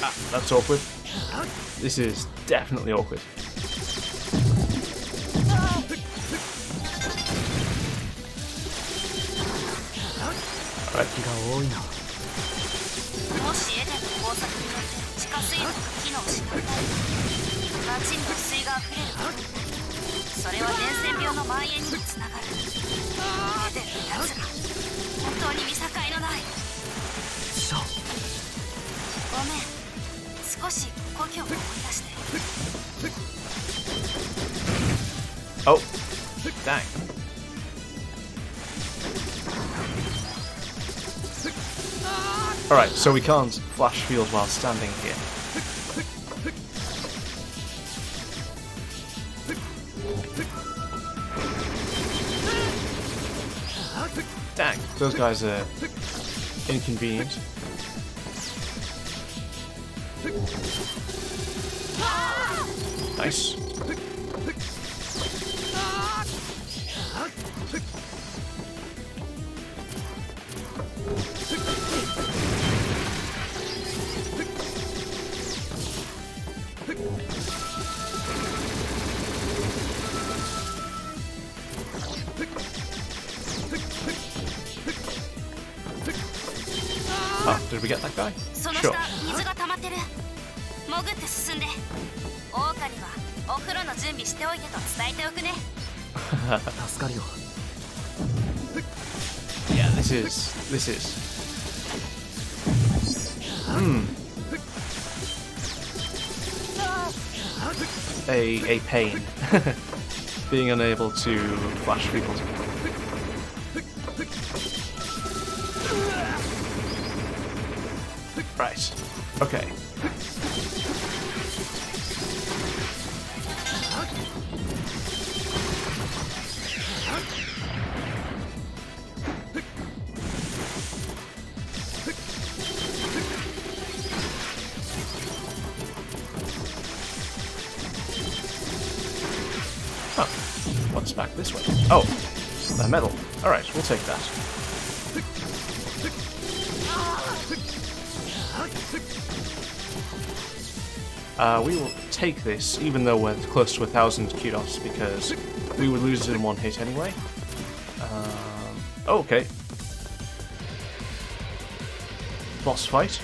Ah, that's awkward. This is definitely awkward. Alright. もしエデンの工作によって地下水道が機能しなくなると街には水が溢れる。それは伝染病の蔓延にもつながる。エデンのやつら本当に見境のない。ごめん、少し故郷を思い出して。 Oh, dang. Alright, so we can't flash field while standing here. Dang, those guys are inconvenient. Nice. Oh, did we get that guy? その Sure. 下水が溜まってる。潜って進んで。オオカにはお風呂の準備しておいてと伝えておくね。助かるよ。 Yeah, this is a pain. Being unable to flash people. Right. Okay. Huh. What's back this way? Oh, a medal. Alright, we'll take that. We will take this, even though we're close to 1,000 kudos, because we would lose it in one hit anyway. Okay. boss fight.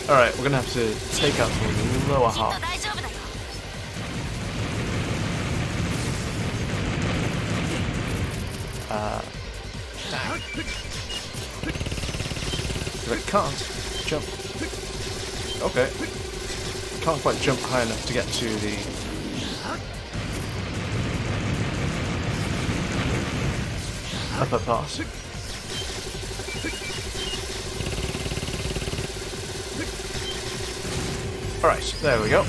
Alright, we're gonna have to take out the lower half. Dang. But I can't jump. Okay. Can't quite jump high enough to get to the... upper part. Alright, there we go.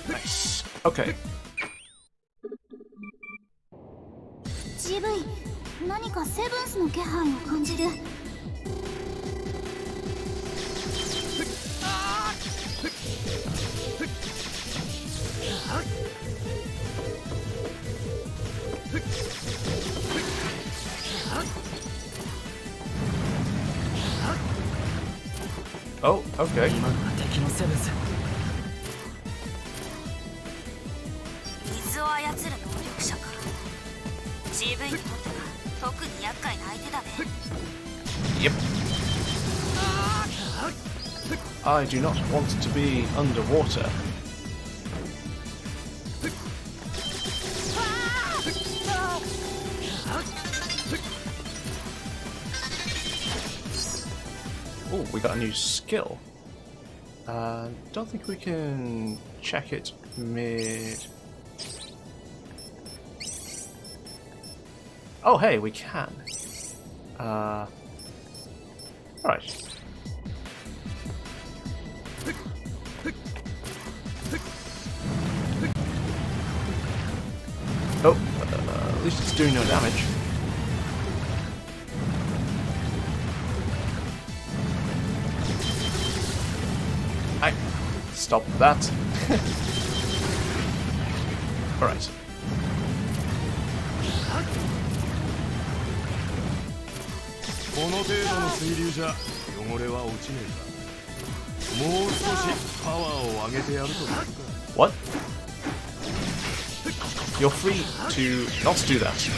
Nice. Okay. GV、何かセブンスの気配を感じる。Oh, okay. 今のが敵のセブンス。水を操る能力者か。GV にとっては特に厄介な相手だね。Yep. I do not want to be underwater. Oh, we got a new skill. Don't think we can check it mid. Oh, hey, we can. Right. Oh, at least it's doing no damage. Stop that. Alright. What? You're free to not do that.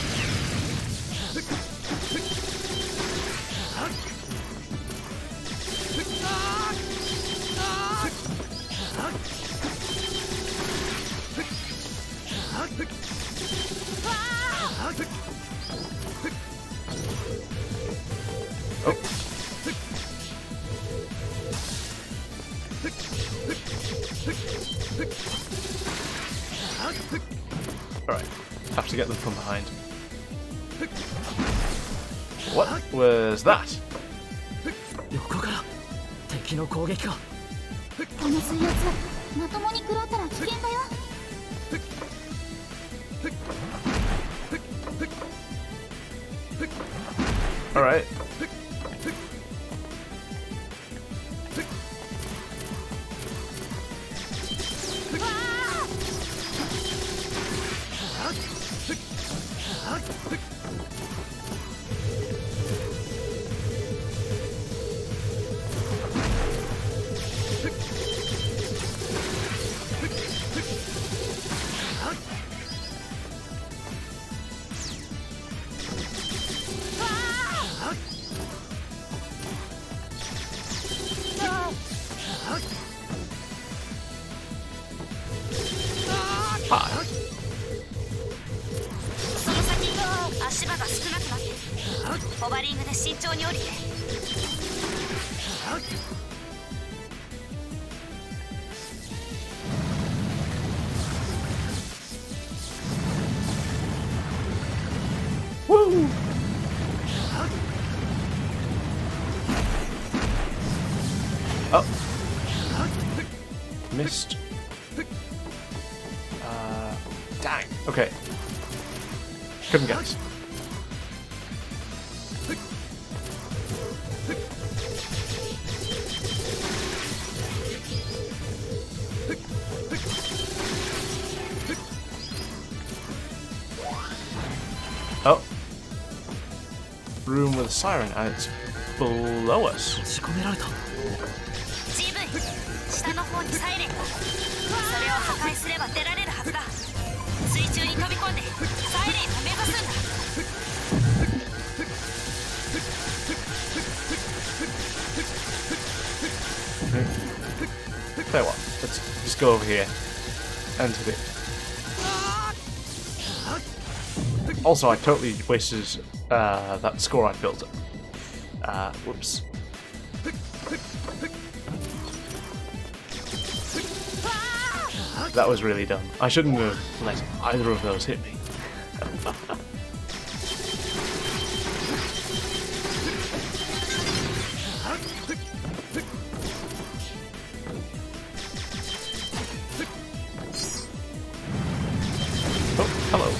Oh. Alright, have to get them from behind. What was that? 横から敵の攻撃か。この水圧、まともに食らったら危険だよ。Alright. Hi. その先、足場が少なくなってる。ホバリングで慎重に降りて。Woo! Oh. Missed. Dang. Okay. Couldn't get it. Oh. Room with a siren, and it's below us. 仕込められた。GV、下の方にサイレンが。それを破壊すれば出られるはずだ。水中に飛び込んでサイレンを目指すんだ。Tell you what, let's just go over here. Enter it. Also, I totally wasted that score I built up. Whoops. That was really dumb. I shouldn't have let either of those hit me. Oh, hello.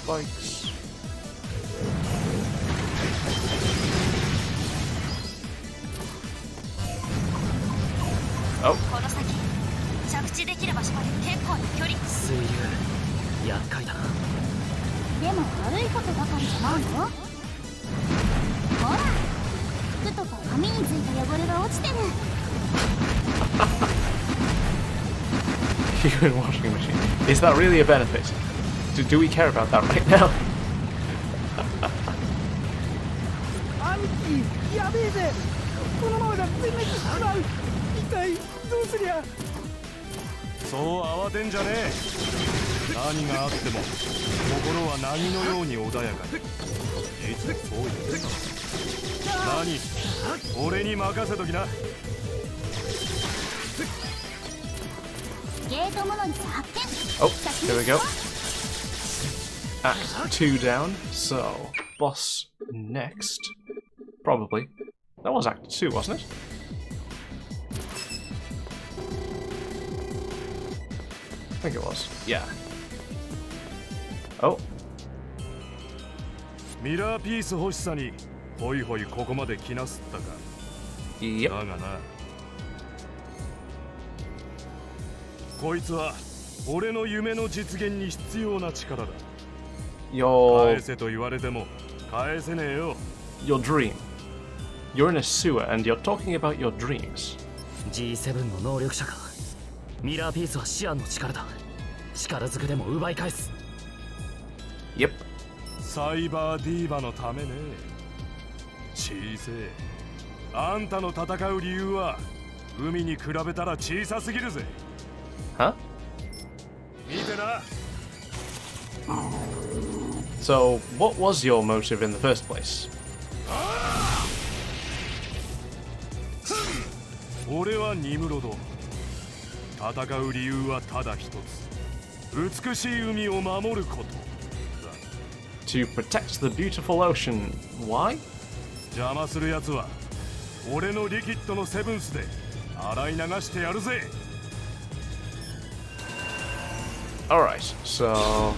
Spikes. Oh. この先、着地できる場所まで結構な距離。水流、厄介だな。でも悪いことばかりじゃないよ。ほら、服とか髪についた汚れが落ちてる。Human washing machine. Is that really a benefit? Do we care about that right now? 兄貴、やべえぜ。このままじゃ全滅しちまう。一体どうすりゃ。そう慌てんじゃねえ。何があっても心は凪のように穏やかに。いつもそう言ってた。何、俺に任せときな。ゲートモノリス発見。 Oh, here we go. Act 2 down, so boss next. Probably. That was Act 2, wasn't it? I think it was. Yeah. Oh. ミラーピース欲しさにホイホイここまで来なすったか。 Yep. だがな、こいつは俺の夢の実現に必要な力だ。返せと言われても返せねえよ。 Your dream. You're in a sewer and you're talking about your dreams. G7 の能力者か。ミラーピースはシアンの力だ。力ずくでも奪い返す。Yep. サイバーディーバのためね。小せえ。あんたの戦う理由は海に比べたら小さすぎるぜ。Huh? 見てな。So, what was your motive in the first place? 俺はニムロド。戦う理由はただ一つ。美しい海を守ること。To protect the beautiful ocean. Why? 邪魔するやつは俺のリキッドのセブンスで洗い流してやるぜ。Alright, so...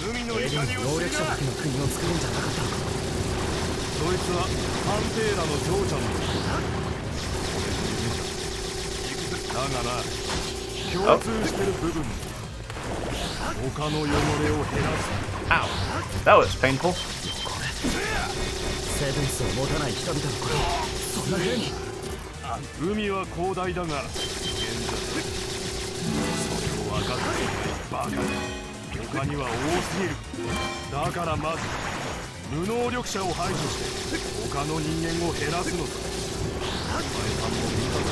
海の怒りを知りな。能力者だけの国を作るんじゃなかったのか。そいつはパンテーラのジョーちゃんだがな、共通してる部分、他の汚れを減らす。 Ow! That was painful. セブンスを持たない人々のことをそんな風に。海は広大だが現在それを分かっていないバカだ。他には多すぎる。だからまず無能力者を排除して他の人間を減らすのだ。お前さんも見ただ。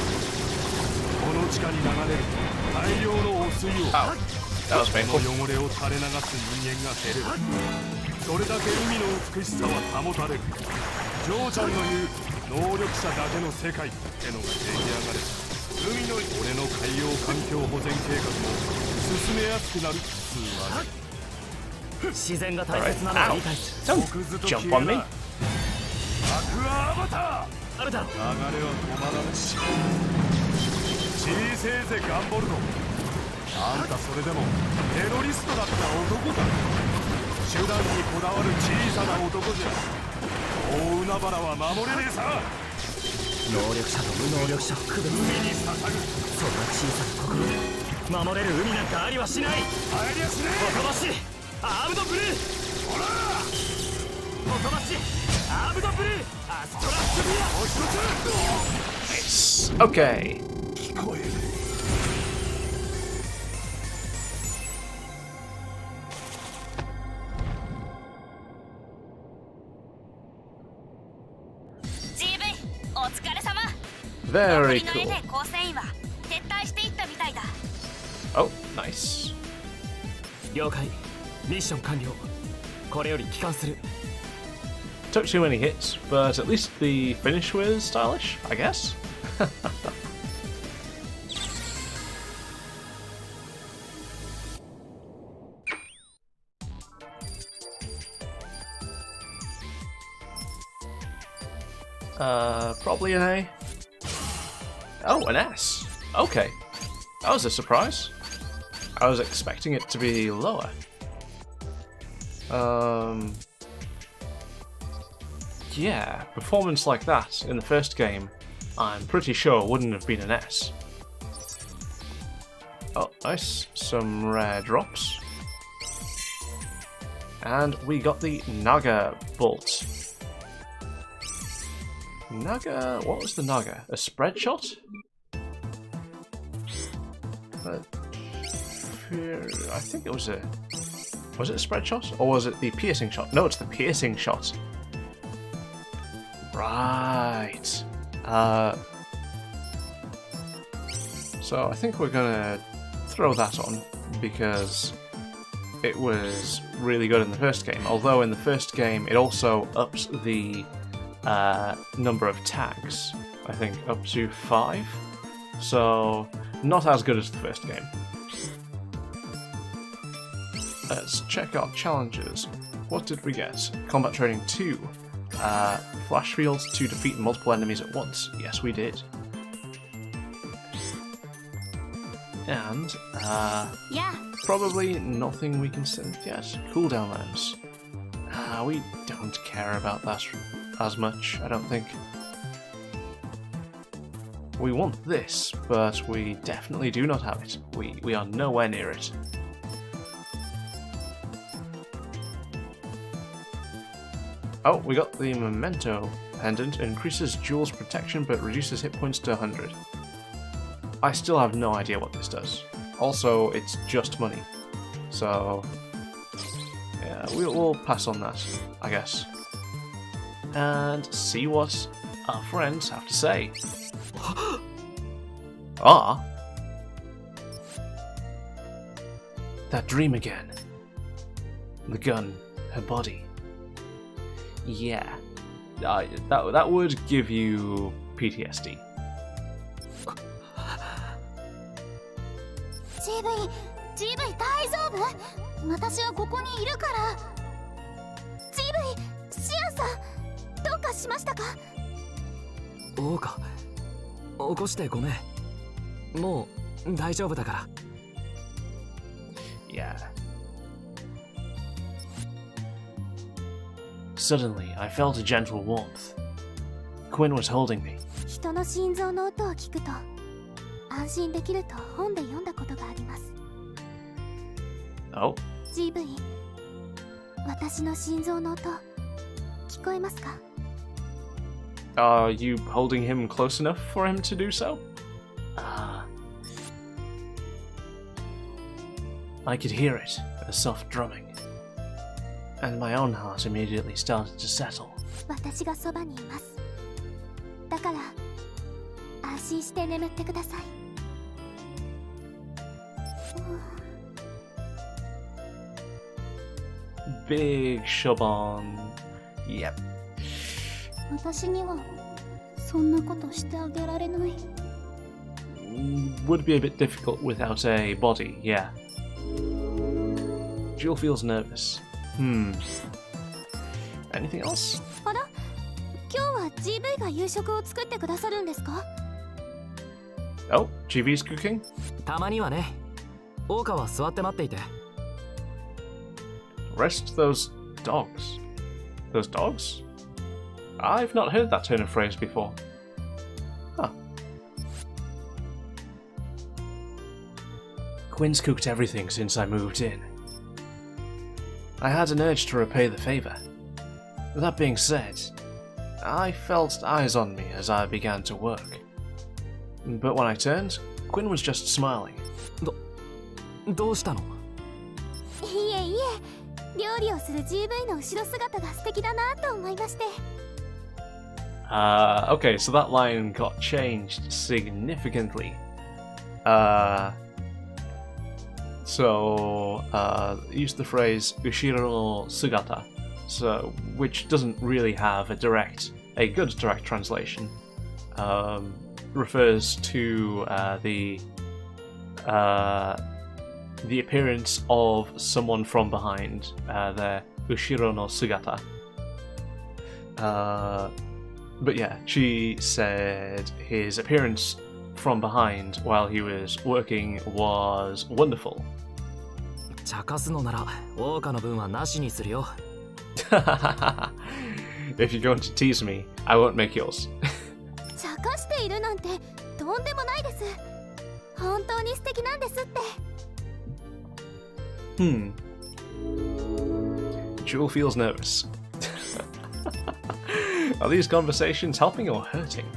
この地下に流れる大量の汚水を、That was こ painful. の汚れを垂れ流す人間が減れる。それだけ海の美しさは保たれる。ジョーちゃんの言う能力者だけの世界ってのが出来上がれば、海の俺の海洋環境保全計画も進めやすくなるっつうわけ。自然が大切なのを理解する。 Don't jump on me. アクアアバター。あるだろう。流れは止まらぬし。小せいぜガンボルド。あんたそれでもテロリストだった男だ。手段にこだわる小さな男じゃ大海原は守れねえさ。能力者と無能力者を区別する。そんな小さな心で守れる海なんかありはしない。入りやしねほとばしアームドブルー。ほらほとばしアームドブルー。アストラスビア。もう一つ Okay. 聞こえる。GV お疲れ様。 Very 残り cool. の NA 構成員は撤退していったみたいだ。 Oh, nice. 了解。ミッション完了。これより帰還する。 Took too many hits, but at least the finish was stylish, I guess. Probably an A. Oh, an S. Okay. That was a surprise. I was expecting it to be lower. Yeah, performance like that in the first game, I'm pretty sure wouldn't have been an S. Oh, nice. Some rare drops. And we got the Naga Bolt. Naga... what was the Naga? A spread shot? I think it was a... was it a spread shot? Or was it the piercing shot? No, it's the piercing shot. Right. So I think we're gonna throw that on because it was really good in the first game. Although in the first game it also ups the number of tags, I think up to 5. So not as good as the first game. Let's check our challenges. What did we get? Combat training 2. Flash fields to defeat multiple enemies at once. Yes, we did. And, Yeah. probably nothing we can send yet. Cooldown lamps. We don't care about that as much, I don't think. We want this, but we definitely do not have it. We are nowhere near it. Oh, we got the Memento Pendant. It increases Joule's protection but reduces hit points to 100. I still have no idea what this does. Also, it's just money. So, yeah, we'll pass on that, I guess. And see what our friends have to say. Ah! That dream again. The gun, her body. Yeah, that would give you PTSD. GV 大丈夫？私はここにいるから。GV シアンさんどうかしましたか？おうか。起こしてごめん。もう大丈夫だから。Yeah. Suddenly, I felt a gentle warmth. Quinn was holding me. 人の心臓の音を聞くと安心できると本で読んだことがあります。Oh? GV 私の心臓の音聞こえますか？ Are you holding him close enough for him to do so? I could hear it, a soft drumming. And my own heart immediately started to settle. 私がそばにいます。だから安心して眠ってください。Big Shaban. Yep. 私にはそんなことしてあげられない。Would be a bit difficult without a body, yeah. Joule feels nervous. Anything else? あら、今日は GV が夕食を作ってくださるんですか？ Oh, GV's cooking? たまにはね。オオカは座って待っていて。Rest those dogs. Those dogs? I've not heard that turn of phrase before. Quinn's cooked everything since I moved in. I had an urge to repay the favour. That being said, I felt eyes on me as I began to work. But when I turned, Quinn was just smiling. どうしたの？いえいえ、料理をする GV の後ろ姿が素敵だなと思いまして。Okay, so that line got changed significantly. Use the phrase "ushiro no sugata," so which doesn't really have a good direct translation. Refers to the appearance of someone from behind. Their ushiro no sugata. But yeah, she said his appearance from behind while he was working was wonderful. 茶化すのなら、桜花の分はなしにするよ。If you're going to tease me, I won't make yours. 茶化しているなんてとんでもないです。本当に素敵なんですって。Joule feels nervous. Are these conversations helping or hurting?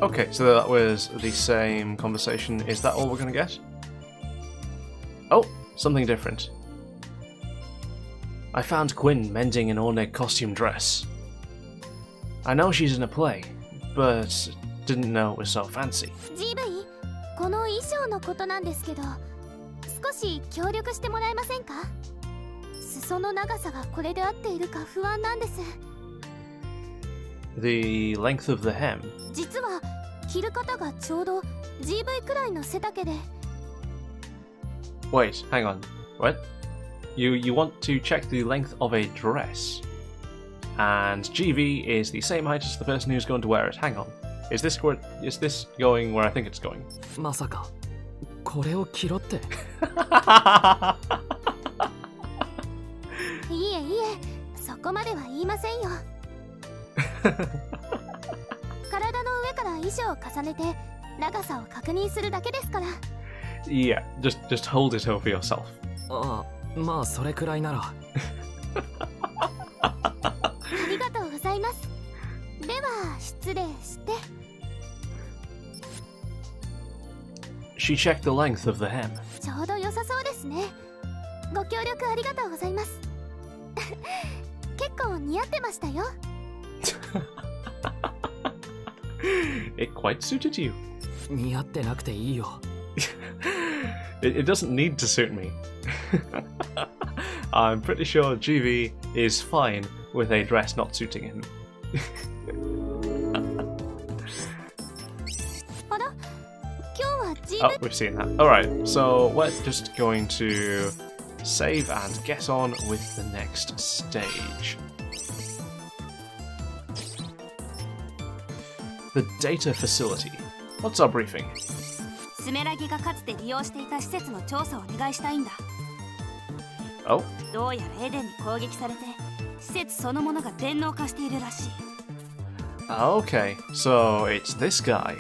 Okay, so that was the same conversation. Is that all we're gonna get? Oh, something different. I found Quinn mending an Orneg costume dress. I know she's in a play, but didn't know it was so fancy. GV、この衣装のことなんですけど、少し協力してもらえませんか？裾の長さがこれで合っているか不安なんです。The length of the hem. 実は着る方がちょうど GV くらいの背丈で。Wait, hang on. What? You want to check the length of a dress, and GV is the same height as the person who's going to wear it. Hang on. Is this going where I think it's going? まさか、これを着ろって。いえいえ、そこまでは言いませんよ。体の上から衣装を重ねて長さを確認するだけですから。Yeah, just hold it over yourself. ああ、まあそれくらいなら。ありがとうございます。では失礼して。She checked the length of the hem. ちょうど良さそうですね。ご協力ありがとうございます。結構似合ってましたよ。It quite suited you. 似合ってなくていいよ。It doesn't need to suit me. I'm pretty sure GV is fine with a dress not suiting him. あら、今日は GV。 Oh, we've seen that. Alright, so we're just going to save and get on with the next stage. The data facility. What's our briefing? スメラギがかつて利用していた施設の調査をお願いしたいんだ。Oh? どうやらエデンに攻撃されて施設そのものが電脳化しているらしい。Okay, so it's this guy.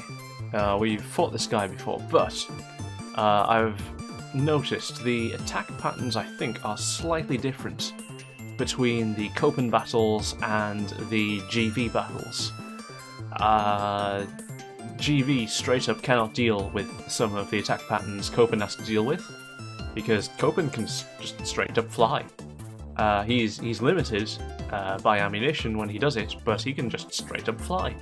We've fought this guy before, but I've noticed the attack patterns, I think, are slightly different between the Copen battles and the GV battles. GV straight up cannot deal with some of the attack patterns Copen has to deal with, because Copen can just straight up fly. He's limited by ammunition when he does it, but he can just straight up fly.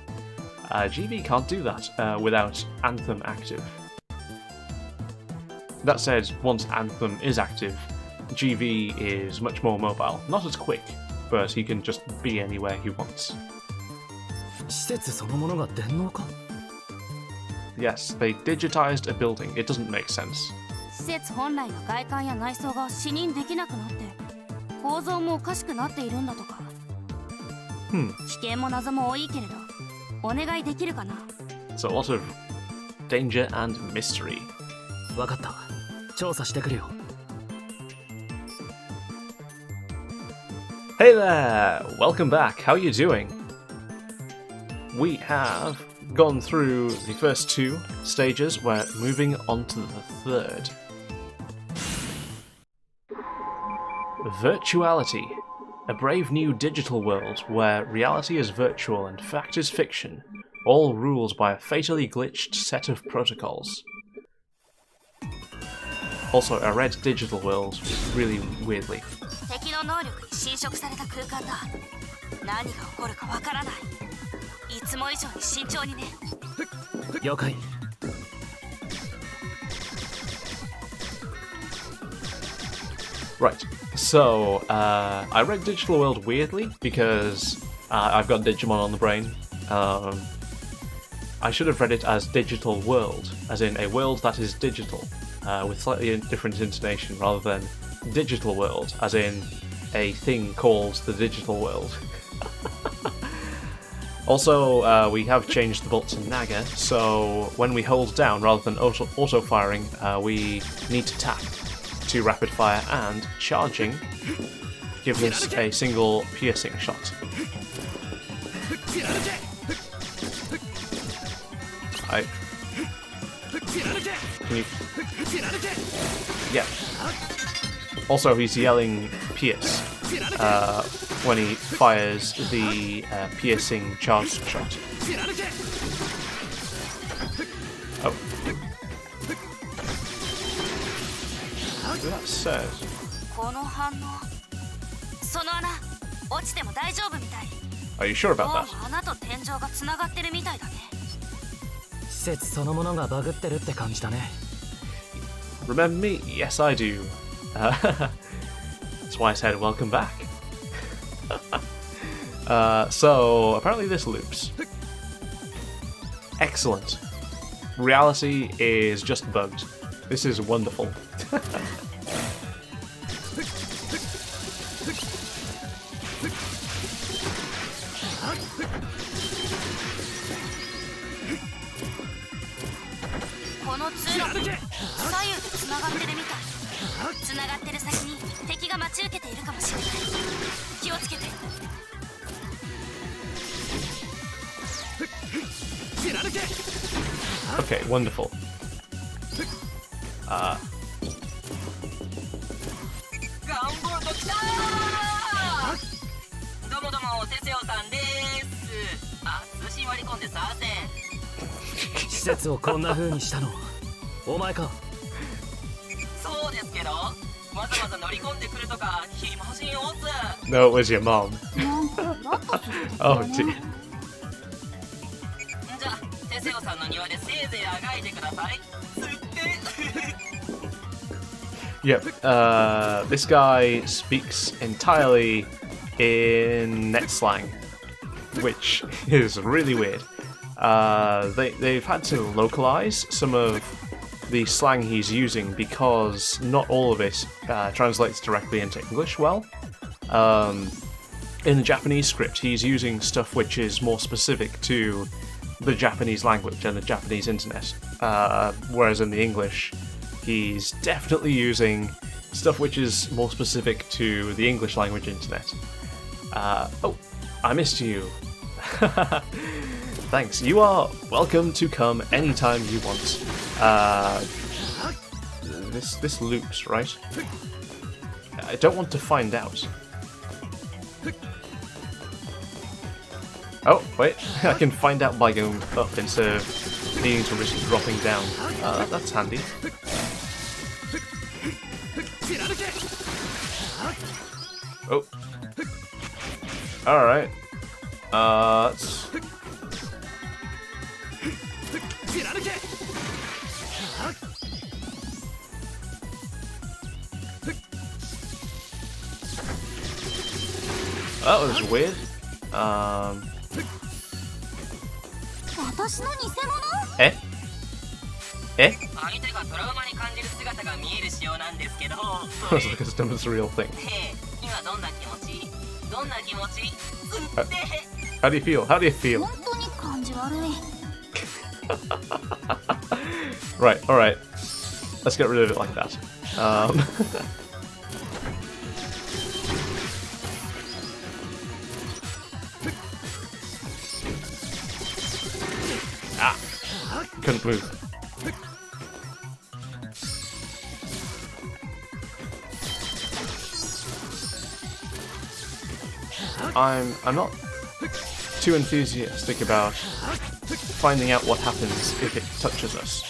GV can't do that without Anthem active. That said, once Anthem is active, GV is much more mobile. Not as quick, but he can just be anywhere he wants. 施設そのものが電脳化？ Yes, they digitized a building. It doesn't make sense. 施設本来の外観や内装が視認できなくなって構造もおかしくなっているんだとか。危険も謎も多いけれどお願いできるかな。 So a lot of danger and mystery. わかった。調査してくるよ。Hey there! Welcome back. How are you doing? we have gone through the first 2 stages. We're moving on to the 3rd. Virtuality. A brave new digital world where reality is virtual and fact is fiction, all ruled by a fatally glitched set of protocols. Also, a red digital world, really weirdly. 敵の能力に侵食された空間だ。何が起こるかわからない。いつも以上に慎重にね。了解。Right, so I read Digital World weirdly because I've got Digimon on the brain. I should have read it as Digital World, as in a world that is digital, with slightly different intonation, rather than Digital World, as in a thing called the Digital World. Also, we have changed the bolt to Naga, so when we hold down rather than auto-firing, we need to tap to rapid fire, and charging gives us a single piercing shot. Can you... Yeah. Also, he's yelling pierce when he fires the piercing charge shot. Oh. That says. この反応。その穴、落ちても大丈夫みたい。Are you sure about that? どうも穴と天井がつながってるみたいだね。施設そのものがバグってるって感じだね。Remember me? Yes, I do. That's why I said welcome back. So apparently this loops. Excellent. Reality is just bugged. This is wonderful. Okay, wonderful. ガンボルト来たー。どうもどうも、テセオさんです。あ、通信割り込んでさせん。施設をこんな風にしたのお前か。そうですけど、わざわざ乗り込んでくるとか暇しんよっす。 No, it was your mom. なんかバカする。Oh dear. じゃあ、テセオさんの庭でせいぜいあがいてください。つって。Yep, this guy speaks entirely in net slang, which is really weird. They've had to localize some of the slang he's using because not all of it translates directly into English well. In the Japanese script, he's using stuff which is more specific to the Japanese language and the Japanese internet, whereas in the English, he's definitely using stuff which is more specific to the English language internet. Oh, I missed you. Thanks. You are welcome to come anytime you want. This loops, right? I don't want to find out. Oh, wait. I can find out by going up instead of needing to risk dropping down. That's handy. Oh. Alright. Let's... That was weird. 私の偽物？え？え？相手がトラウマに感じる姿が見える仕様なんですけど、I was like, it's dumb as a real thing. 今どんな気持ち？どんな気持ち？つって。How do you feel? How do you feel? 本当に感じ悪い。Right, alright. Let's get rid of it like that. couldn't move. I'm not too enthusiastic about finding out what happens if it touches us.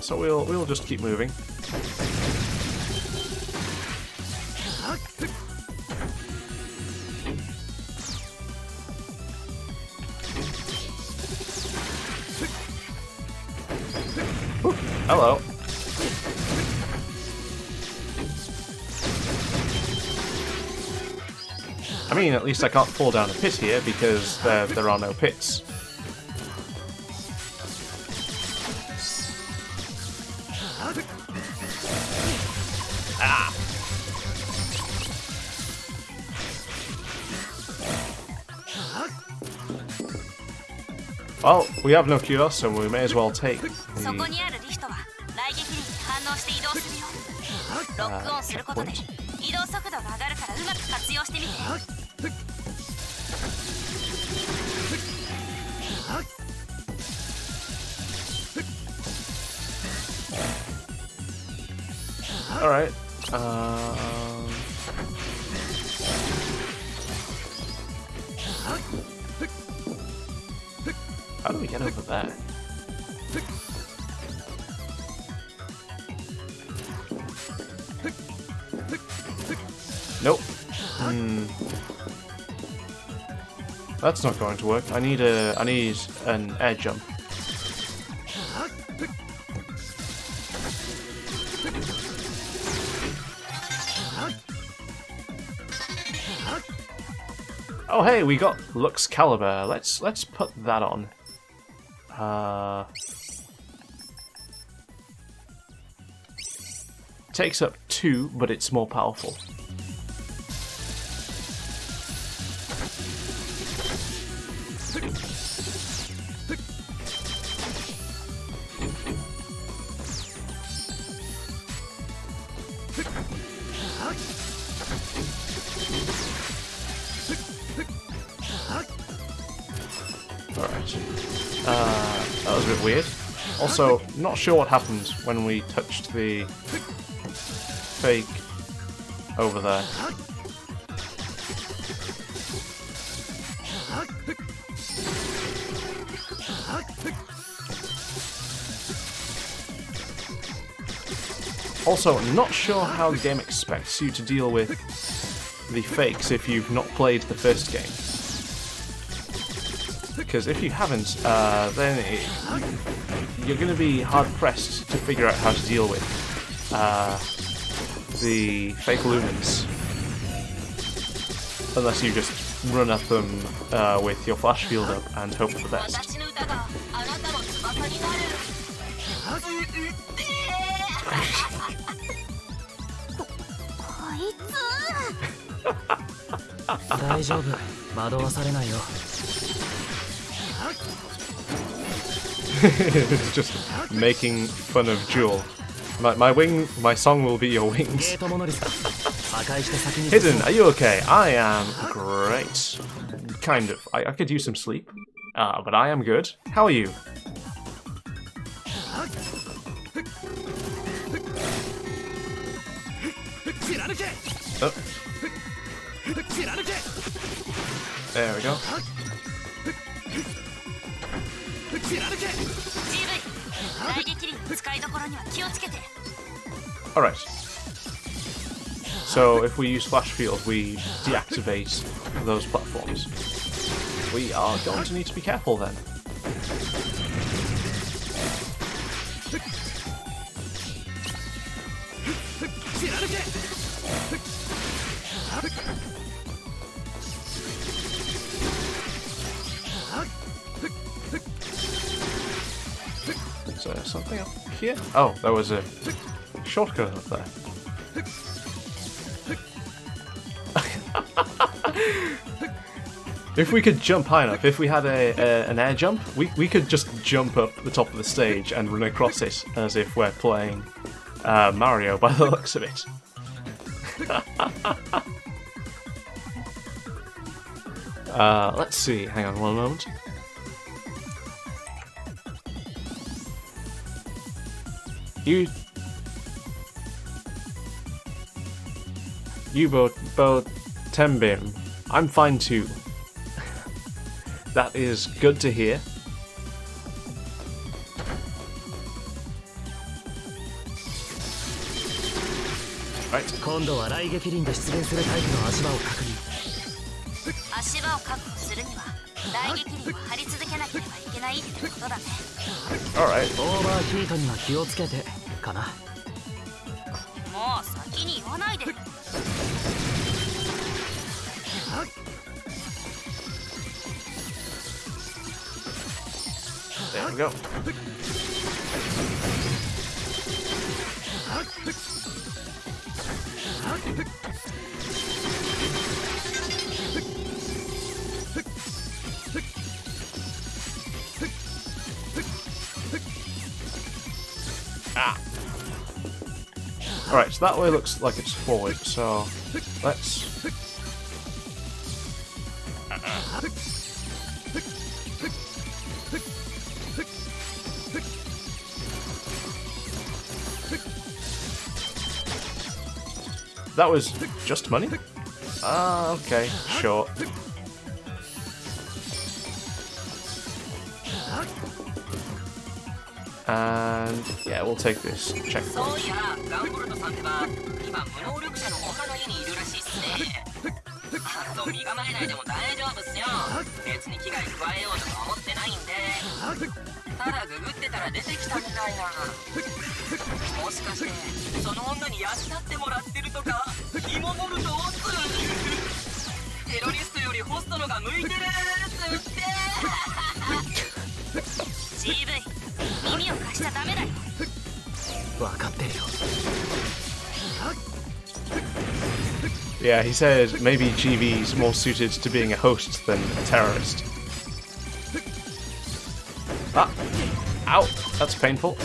So we'll just keep moving. Ooh, hello. I mean, at least I can't fall down a pit here because there are no pits. Ah! Well, we have no cure, so we may as well take the... そこにあるリフトは雷撃に反応して移動するよ。ロックオンすることで移動速度が上がるからうまく活用してみて。Alright. How do we get over there? Nope. That's not going to work. I need an air jump. Oh hey, we got Lux Caliber. Let's put that on. Takes up 2, but it's more powerful. Alright. That was a bit weird. Also, not sure what happened when we touched the fake over there. Also, not sure how the game expects you to deal with the fakes if you've not played the first game. Because if you haven't, then you're going to be hard-pressed to figure out how to deal with the fake lumens. Unless you just run at them with your flash field up and hope for the best. It's just making fun of Joule. My song will be your wings. Hidden, are you okay? I am great. Kind of. I could use some sleep. But I am good. How are you? Oh. There we go. Alright. So if we use flash field, we deactivate those platforms. We are going to need to be careful then. Is there something up here? Oh, there was a shortcut up there. If we could jump high enough, if we had an air jump, we could just jump up the top of the stage and run across it as if we're playing Mario by the looks of it. Let's see, hang on one moment. Bo Tembim. I'm fine too. That is good to hear. Right. 今度は雷撃輪で出現するタイプの足場を確認。足場を確保するには雷撃輪を張り続けなければいけないってことだね。 Alright. オーバーヒートには気をつけてかな。もう先に言わないで。 There we go. Ah. Alright, so that way looks like it's forward, so let's... That was just money? Okay, sure. And yeah, we'll take this checkpoint. そういやガンボルトさんでは今無能力者の他の家にいるらしいっすね。身構えないでも大丈夫っすよ。別に危害加えようとか思ってないんで。ただググってたら出てきたみたいな。もしかしてその女に養ってもらってるとかイモボルトをする。テロリストよりホストのが向いてるーっつって。GV 耳を貸しちゃダメだよ。分かってるよ。 Yeah, he said maybe GV's more suited to being a host than a terrorist. Ah! Ow! That's painful.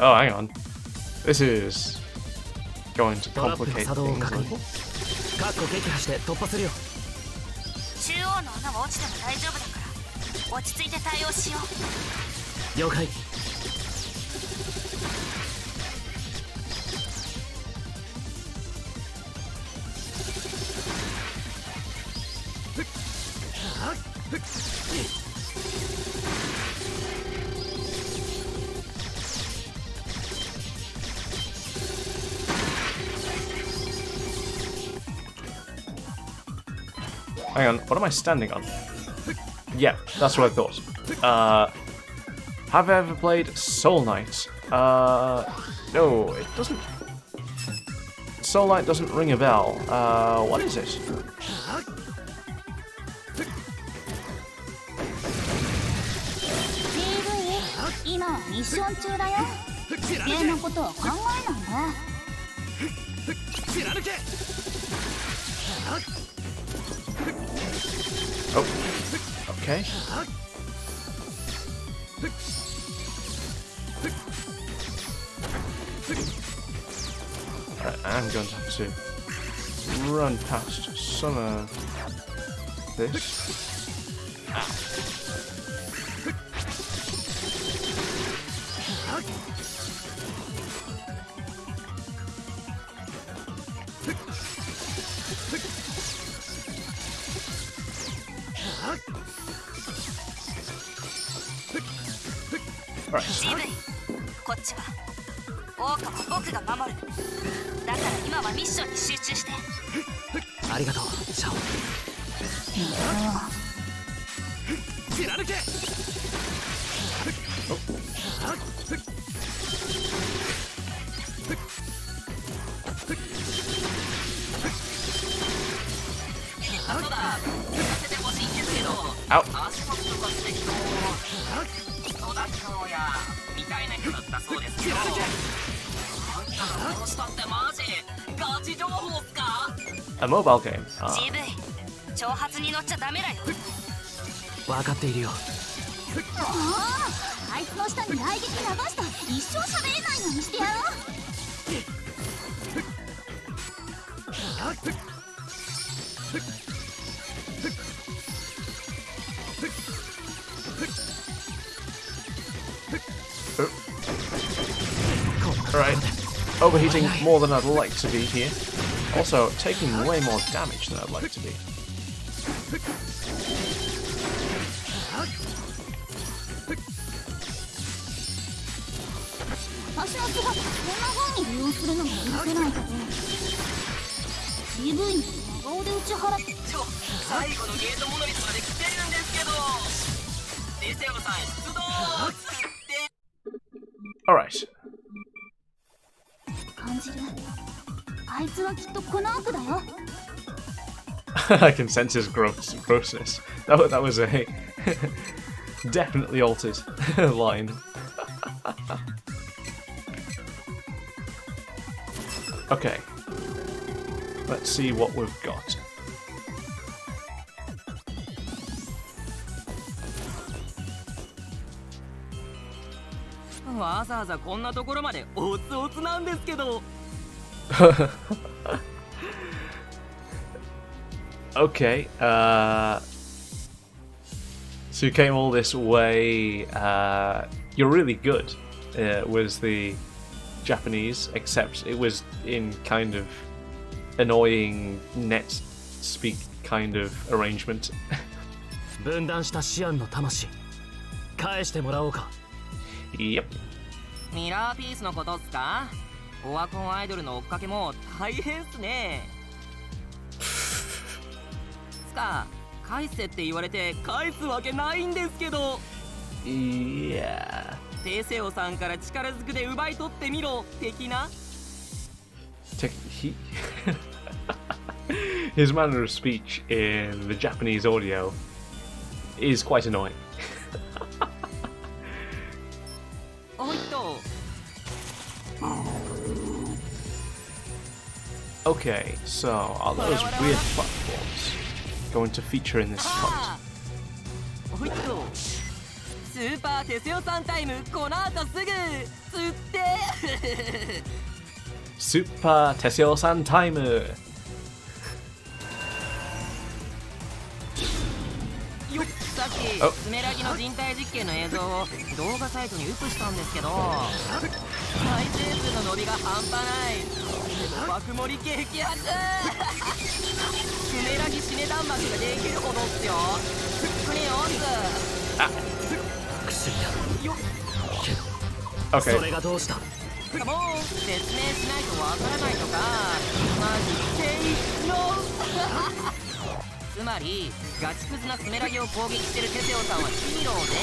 Oh, hang on. This is going to トラップの complicate 作動を things a 確認。 little. カッコ撃破して突破するよ。中央の穴は落ちても大丈夫だから落ち着いて対応しよう。了解。 Hang on, what am I standing on? Yeah, that's what I thought. Have I ever played Soul Knight? No, it doesn't. Soul Knight doesn't ring a bell. What is it? GV 今はミッション中だよ。余計なことは考えないね。 Oh, okay. Alright, I'm going to have to run past some of this. Ah. Alright. GV こっちはオーカは僕が守る。だから今はミッションに集中して。ありがとう、シャオ。貫け。そうだ、聞かせてほしいんですけど、足元とかって人、育ちの親みたいな人だったそうですけど、あんたが殺したってマジガチ情報っすか？ A mobile game. GV 挑発に乗っちゃダメだよ。分かっているよ。あいつの下に雷撃流して一生喋れないようにしてやろう。Alright, overheating more than I'd like to be here. Also, taking way more damage than I'd like to be. 私の姿こんな風に利用するのも許せないけど PV に真顔で打ち払って最後のゲートモノリスまで来てるんですけどデセオさん出動って Alright. 感じる。あいつはきっとこの奥だよ。I can sense his grossness. That was a definitely altered line. Okay. Let's see what we've got. わざわざこんなところまでおつおつなんですけど Okay, so you came all this way. You're really good, was the Japanese, except it was in kind of annoying net speak kind of arrangement. 分断したシアンの魂返してもらおうか。 Yep. ミラーピースのことっすか？オワコンアイドルの追っかけも大変っすね。つか、返せって言われて返すわけないんですけど。Yeah. テセオさんから力ずくで奪い取ってみろ的な。His manner of speech in the Japanese audio is quite annoying. おいっと。 Okay, so are those weird platforms going to feature in this fight? おいっと。スーパーテセオさんタイムこの後すぐつって。Super Teseo-san timer. よっ、さっきスメラギの人体実験の映像を動画サイトにアップしたんですけど再生数の伸びが半端ない爆盛り激アツスメラギ死ね弾幕ができるほどっすよクリオンズ薬だよっ Okay. それがどうした。もう説明しないとわからないとかマジケイノつまりガチクズなスメラギを攻撃してるテセオさんはヒーローで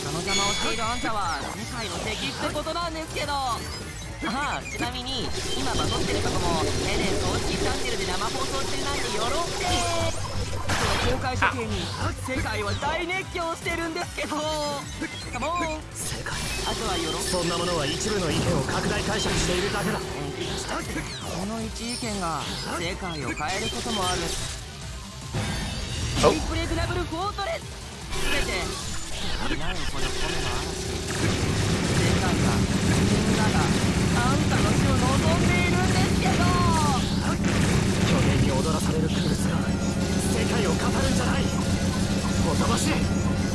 その邪魔をしているあんたは世界の敵ってことなんですけどああちなみに今バトってるとこもエレン公式チャンネルで生放送してるなんてよろってその公開処刑に世界は大熱狂してるんですけどカモン世界あとはよろそんなものは一部の意見を拡大解釈しているだけだ。この一意見が世界を変えることもあるインプレグナブルフォートレス全て担うこの米の嵐世界がみんながあんたの死を望んでいるんですけど巨大に踊らされるクルスが世界を語るんじゃない。ほとばし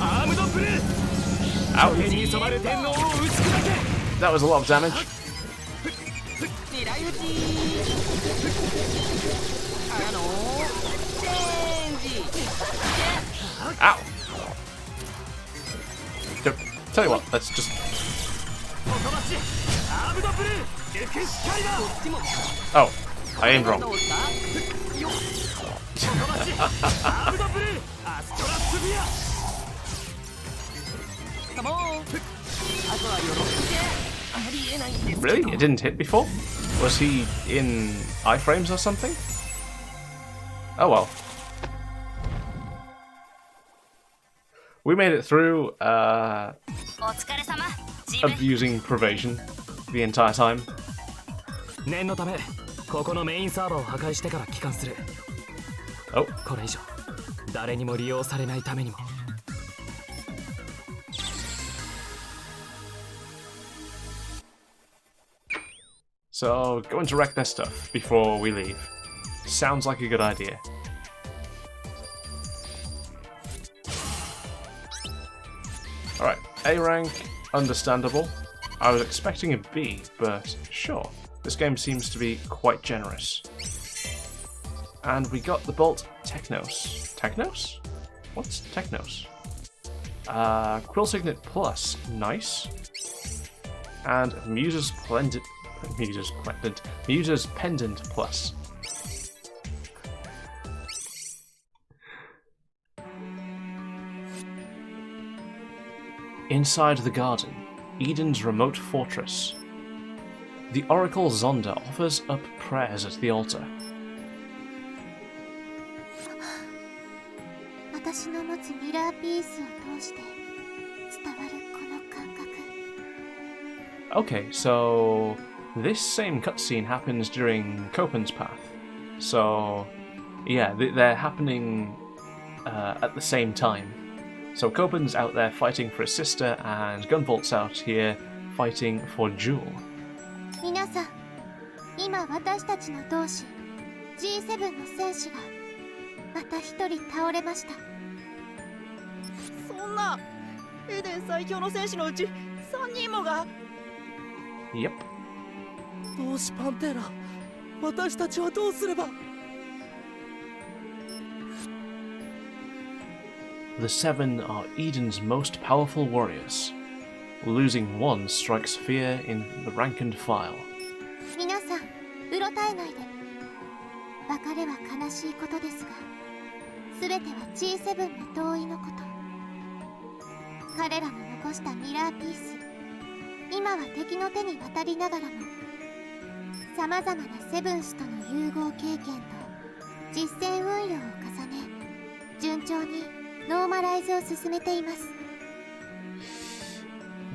アームドブルー巨大に染まる天皇を打ち砕け。 That was a lot of damage. 狙い撃ちチェンジ Ow! Tell you what, let's just. ほとばしアームドブルーエクスカイラー。こっちも Oh, I aimed ど wrong. うしたよっほとばしアームドブルーアストラスビア。カモンあとはよろしくありえないんですけど Really? It didn't hit before? Was he in iframes or something? Oh well. We made it through お疲れ様ジム abusing Pervasion the entire time. 念のためここのメインサーバーを破壊してから帰還する。 Oh, これ以上誰にも利用されないためにも。So, going to wreck their stuff before we leave. Sounds like a good idea. Alright, A rank, understandable. I was expecting a B, but sure. This game seems to be quite generous. And we got the Bolt Technos. Technos? What's Technos? Quill Signet Plus, nice. And Muser's Pendant Plus. Inside the garden, Eden's remote fortress. The Oracle Zonda offers up prayers at the altar. Okay, so this same cutscene happens during Copen's Path. So, yeah, they're happening at the same time. So Copen's out there fighting for his sister, and Gunvolt's out here fighting for Joule. 皆さん、今私たちの同志 G7 の戦士がまた一人倒れました。そんなエデン最強の戦士のうち3人もが。Yep. 同志パンテーラ、私たちはどうすれば。The Seven are Eden's most powerful warriors. Losing one strikes fear in the rank and file. 皆さん、うろたえないで。別れは悲しいことですが、すべては G7 の同意のこと。彼らの残したミラーピース、今は敵の手に渡りながらも、さまざまなセブンスとの融合経験と実践運用を重ね、順調にノーマライズを進めています。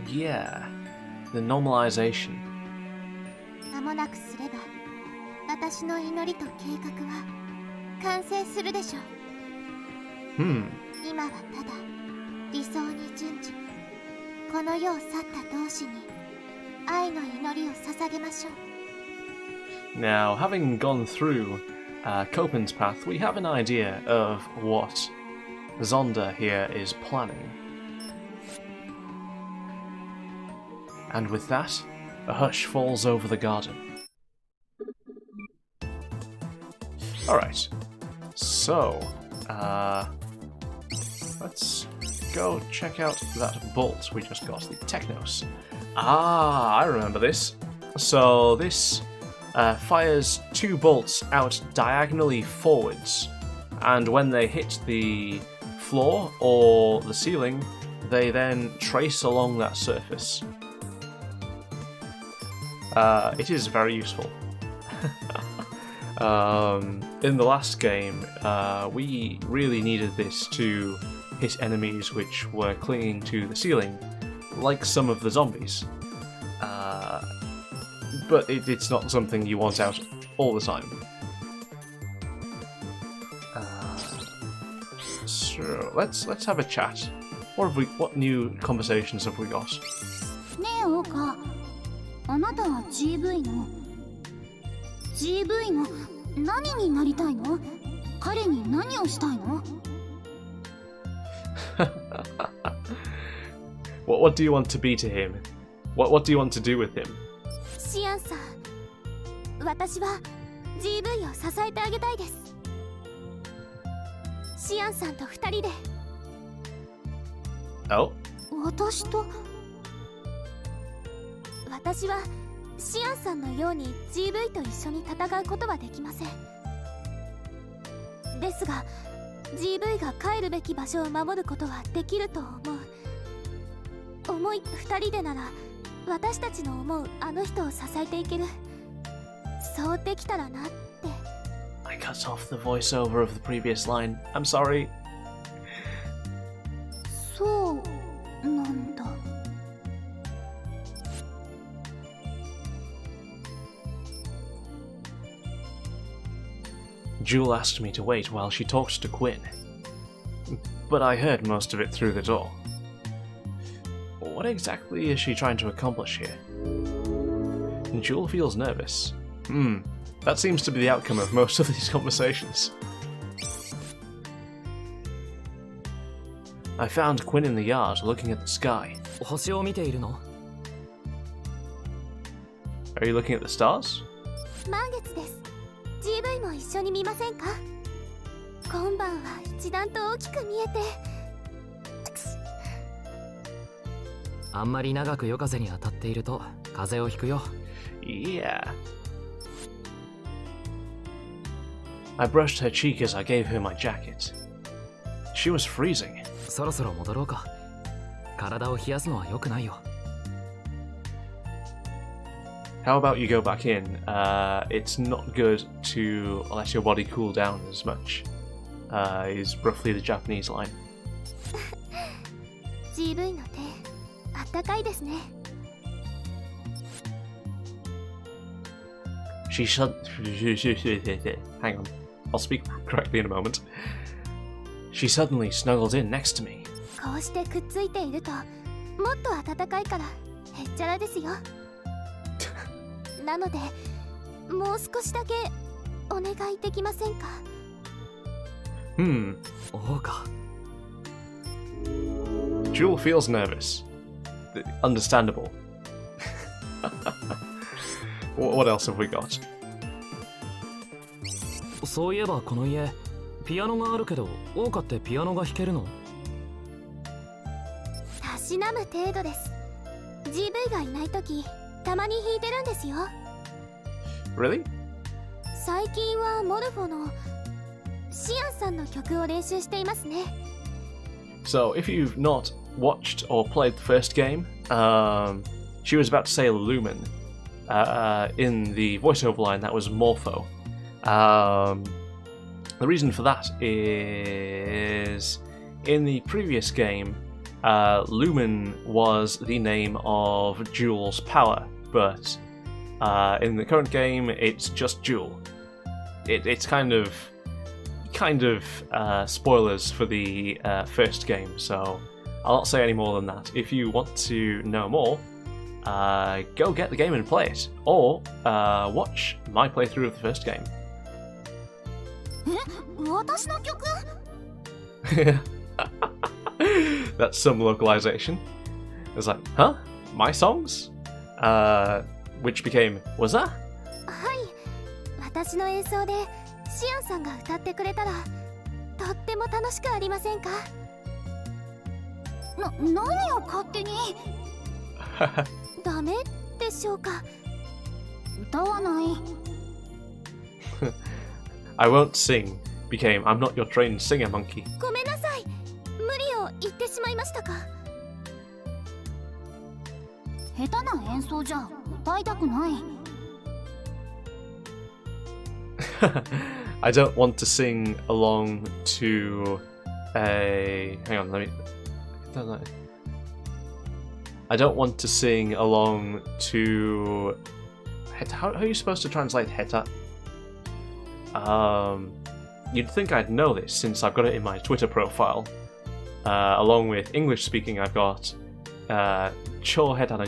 Yeah, the normalization. 間もなくすれば、私の祈りと計画は完成するでしょう。今はただ理想に準じ、この世を去った同志に愛の祈りを捧げましょう。Now, having gone through Copen's Path, we have an idea of what Zonda here is planning. And with that, a hush falls over the garden. Alright, so, let's go check out that bolt we just got, the Technos. Ah, I remember this. So this fires two bolts out diagonally forwards, and when they hit the floor or the ceiling, they then trace along that surface. It is very useful. In the last game, we really needed this to hit enemies which were clinging to the ceiling, like some of the zombies. But it's not something you want out all the time. So let's have a chat. What new conversations have we got? ねえ、オーカ、あなたは GV の何になりたいの？彼に何をしたいの？ What do you want to be to him? What do you want to do with him? シアンさん、私は GV を支えてあげたいです。シアンさんと二人で。Oh? 私はシアンさんのように GV と一緒に戦うことはできません。ですが GV が帰るべき場所を守ることはできると思い、二人でなら私たちの思うあの人を支えていける。そうできたらなって。 I cut off the voiceover of the previous line. I'm sorry. そうなんだ。Joule asked me to wait while she talked to Quinn, but I heard most of it through the door. What exactly is she trying to accomplish here? Joule feels nervous. That seems to be the outcome of most of these conversations. I found Quinn in the yard looking at the sky. 星を見ているの？ Are you looking at the stars? 満月です。GV も一緒に見ませんか？今晩は一段と大きく見えて。あんまり長く夜風に当たっていると風邪をひくよ。Yeah. I brushed her cheek as I gave her my jacket. She was freezing. そろそろ戻ろうか。体を冷やすのは良くないよ。How about you go back in? It's not good to let your body cool down as much, is roughly the Japanese line. GV の手、あったかいですね。She hang on, I'll speak correctly in a moment. She suddenly snuggled in next to me. こうしてくっついていると、もっと暖かいから、へっちゃらですよ。なので、もう少しだけお願いできませんか？おうか。Joule feels nervous. Understandable. What else have we got? そういえばこの家、ピアノがあるけど、オウカってピアノが弾けるの？たしなむ程度です。GV がいないとき、たまに弾いてるんですよ。Really? 最近はモルフォのシアンさんの曲を練習していますね。So, if you've not watched or played the first game, she was about to say Lumen. In the voiceover line, that was Morpho. The reason for that is in the previous game, Lumen was the name of Joule's power, but in the current game, it's just Joule. It's kind of spoilers for the first game, so I'll not say any more than that. If you want to know more, go get the game and play it, or watch my playthrough of the first game. 私の曲？ That's some localization. It's like, huh? My songs? Which became, was that? はい、私の演奏でシアンさんが歌ってくれたらとっても楽しくありませんか？何を勝手に？ダメでしょうか？歌わない。I won't sing became, I'm not your trained singer, monkey. ごめんなさい。無理を言ってしまいましたか？下手な演奏じゃ歌いたくない。I don't want to sing along to a... Hang on, let me... I don't want to sing along to... How are you supposed to translate heta? You'd think I'd know this since I've got it in my Twitter profile. Along with English speaking, I've got Cho heta na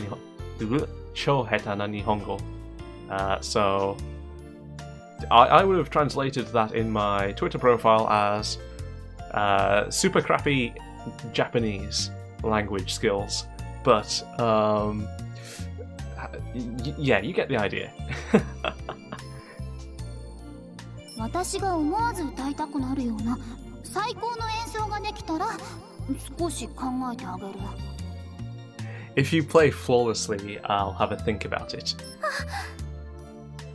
Nihongo. So I would have translated that in my Twitter profile as super crappy Japanese language skills. But yeah, you get the idea. 私が思わず歌いたくなるような最高の演奏ができたら少し考えてあげる。If you play flawlessly, I'll have a think about it.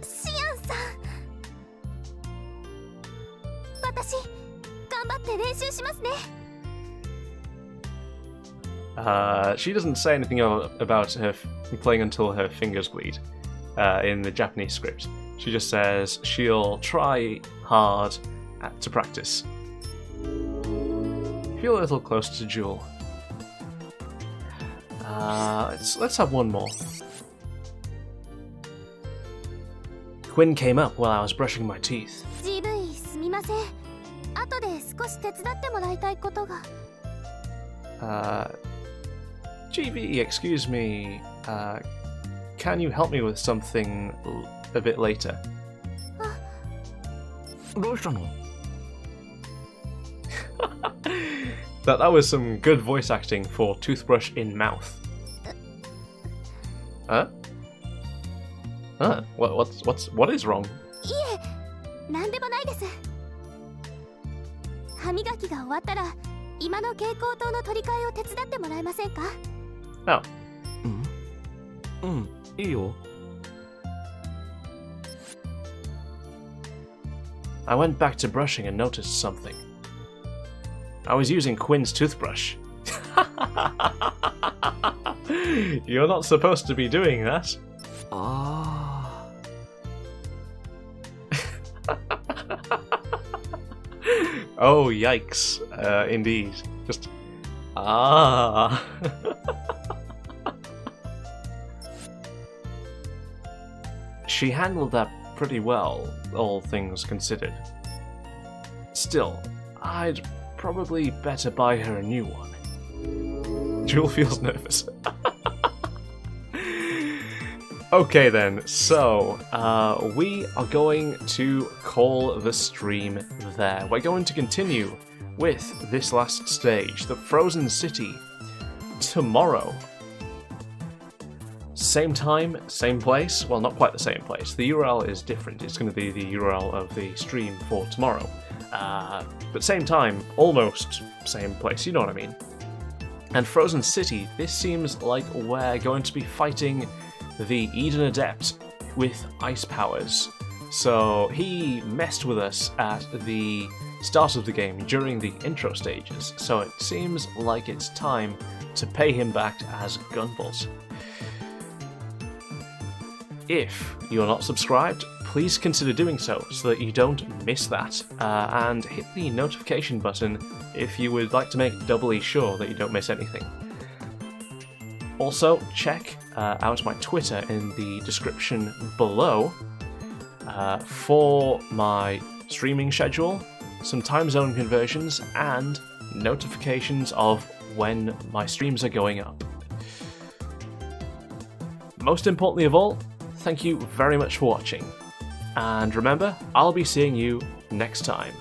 シアンさん、私頑張って練習しますね。She doesn't say anything about her playing until her fingers bleed in the Japanese script. She just says she'll try hard to practice. Feel a little closer to Joule. Let's have one more. Quinn came up while I was brushing my teeth. GV すみません。後で少し手伝ってもらいたいことが。GV, excuse me. can you help me with something a bit later? どうしたの That was some good voice acting for toothbrush in mouth. Huh? Huh? What is wrong? いえ、なんでもないです。歯磨きが終わったら今の蛍光灯の取り替えを手伝ってもらえませんか？ Oh. いいよ。 I went back to brushing and noticed something. I was using Quinn's toothbrush. You're not supposed to be doing that. あ Oh, yikes. Indeed. Just... Ah. She handled that pretty well, all things considered. Still, I'd probably better buy her a new one. Joule feels nervous. Okay then, so we are going to call the stream there. We're going to continue with this last stage, the Frozen City, tomorrow. Same time, same place. Well, not quite the same place. The URL is different. It's going to be the URL of the stream for tomorrow. But same time, almost same place, you know what I mean. And Frozen City, this seems like we're going to be fighting the Eden Adept with ice powers. So he messed with us at the start of the game during the intro stages, so it seems like it's time to pay him back as Gunvolt. If you're not subscribed, please consider doing so that you don't miss that, and hit the notification button if you would like to make doubly sure that you don't miss anything. Also, check out my Twitter in the description below for my streaming schedule, some time zone conversions, and notifications of when my streams are going up. Most importantly of all, thank you very much for watching, and remember, I'll be seeing you next time.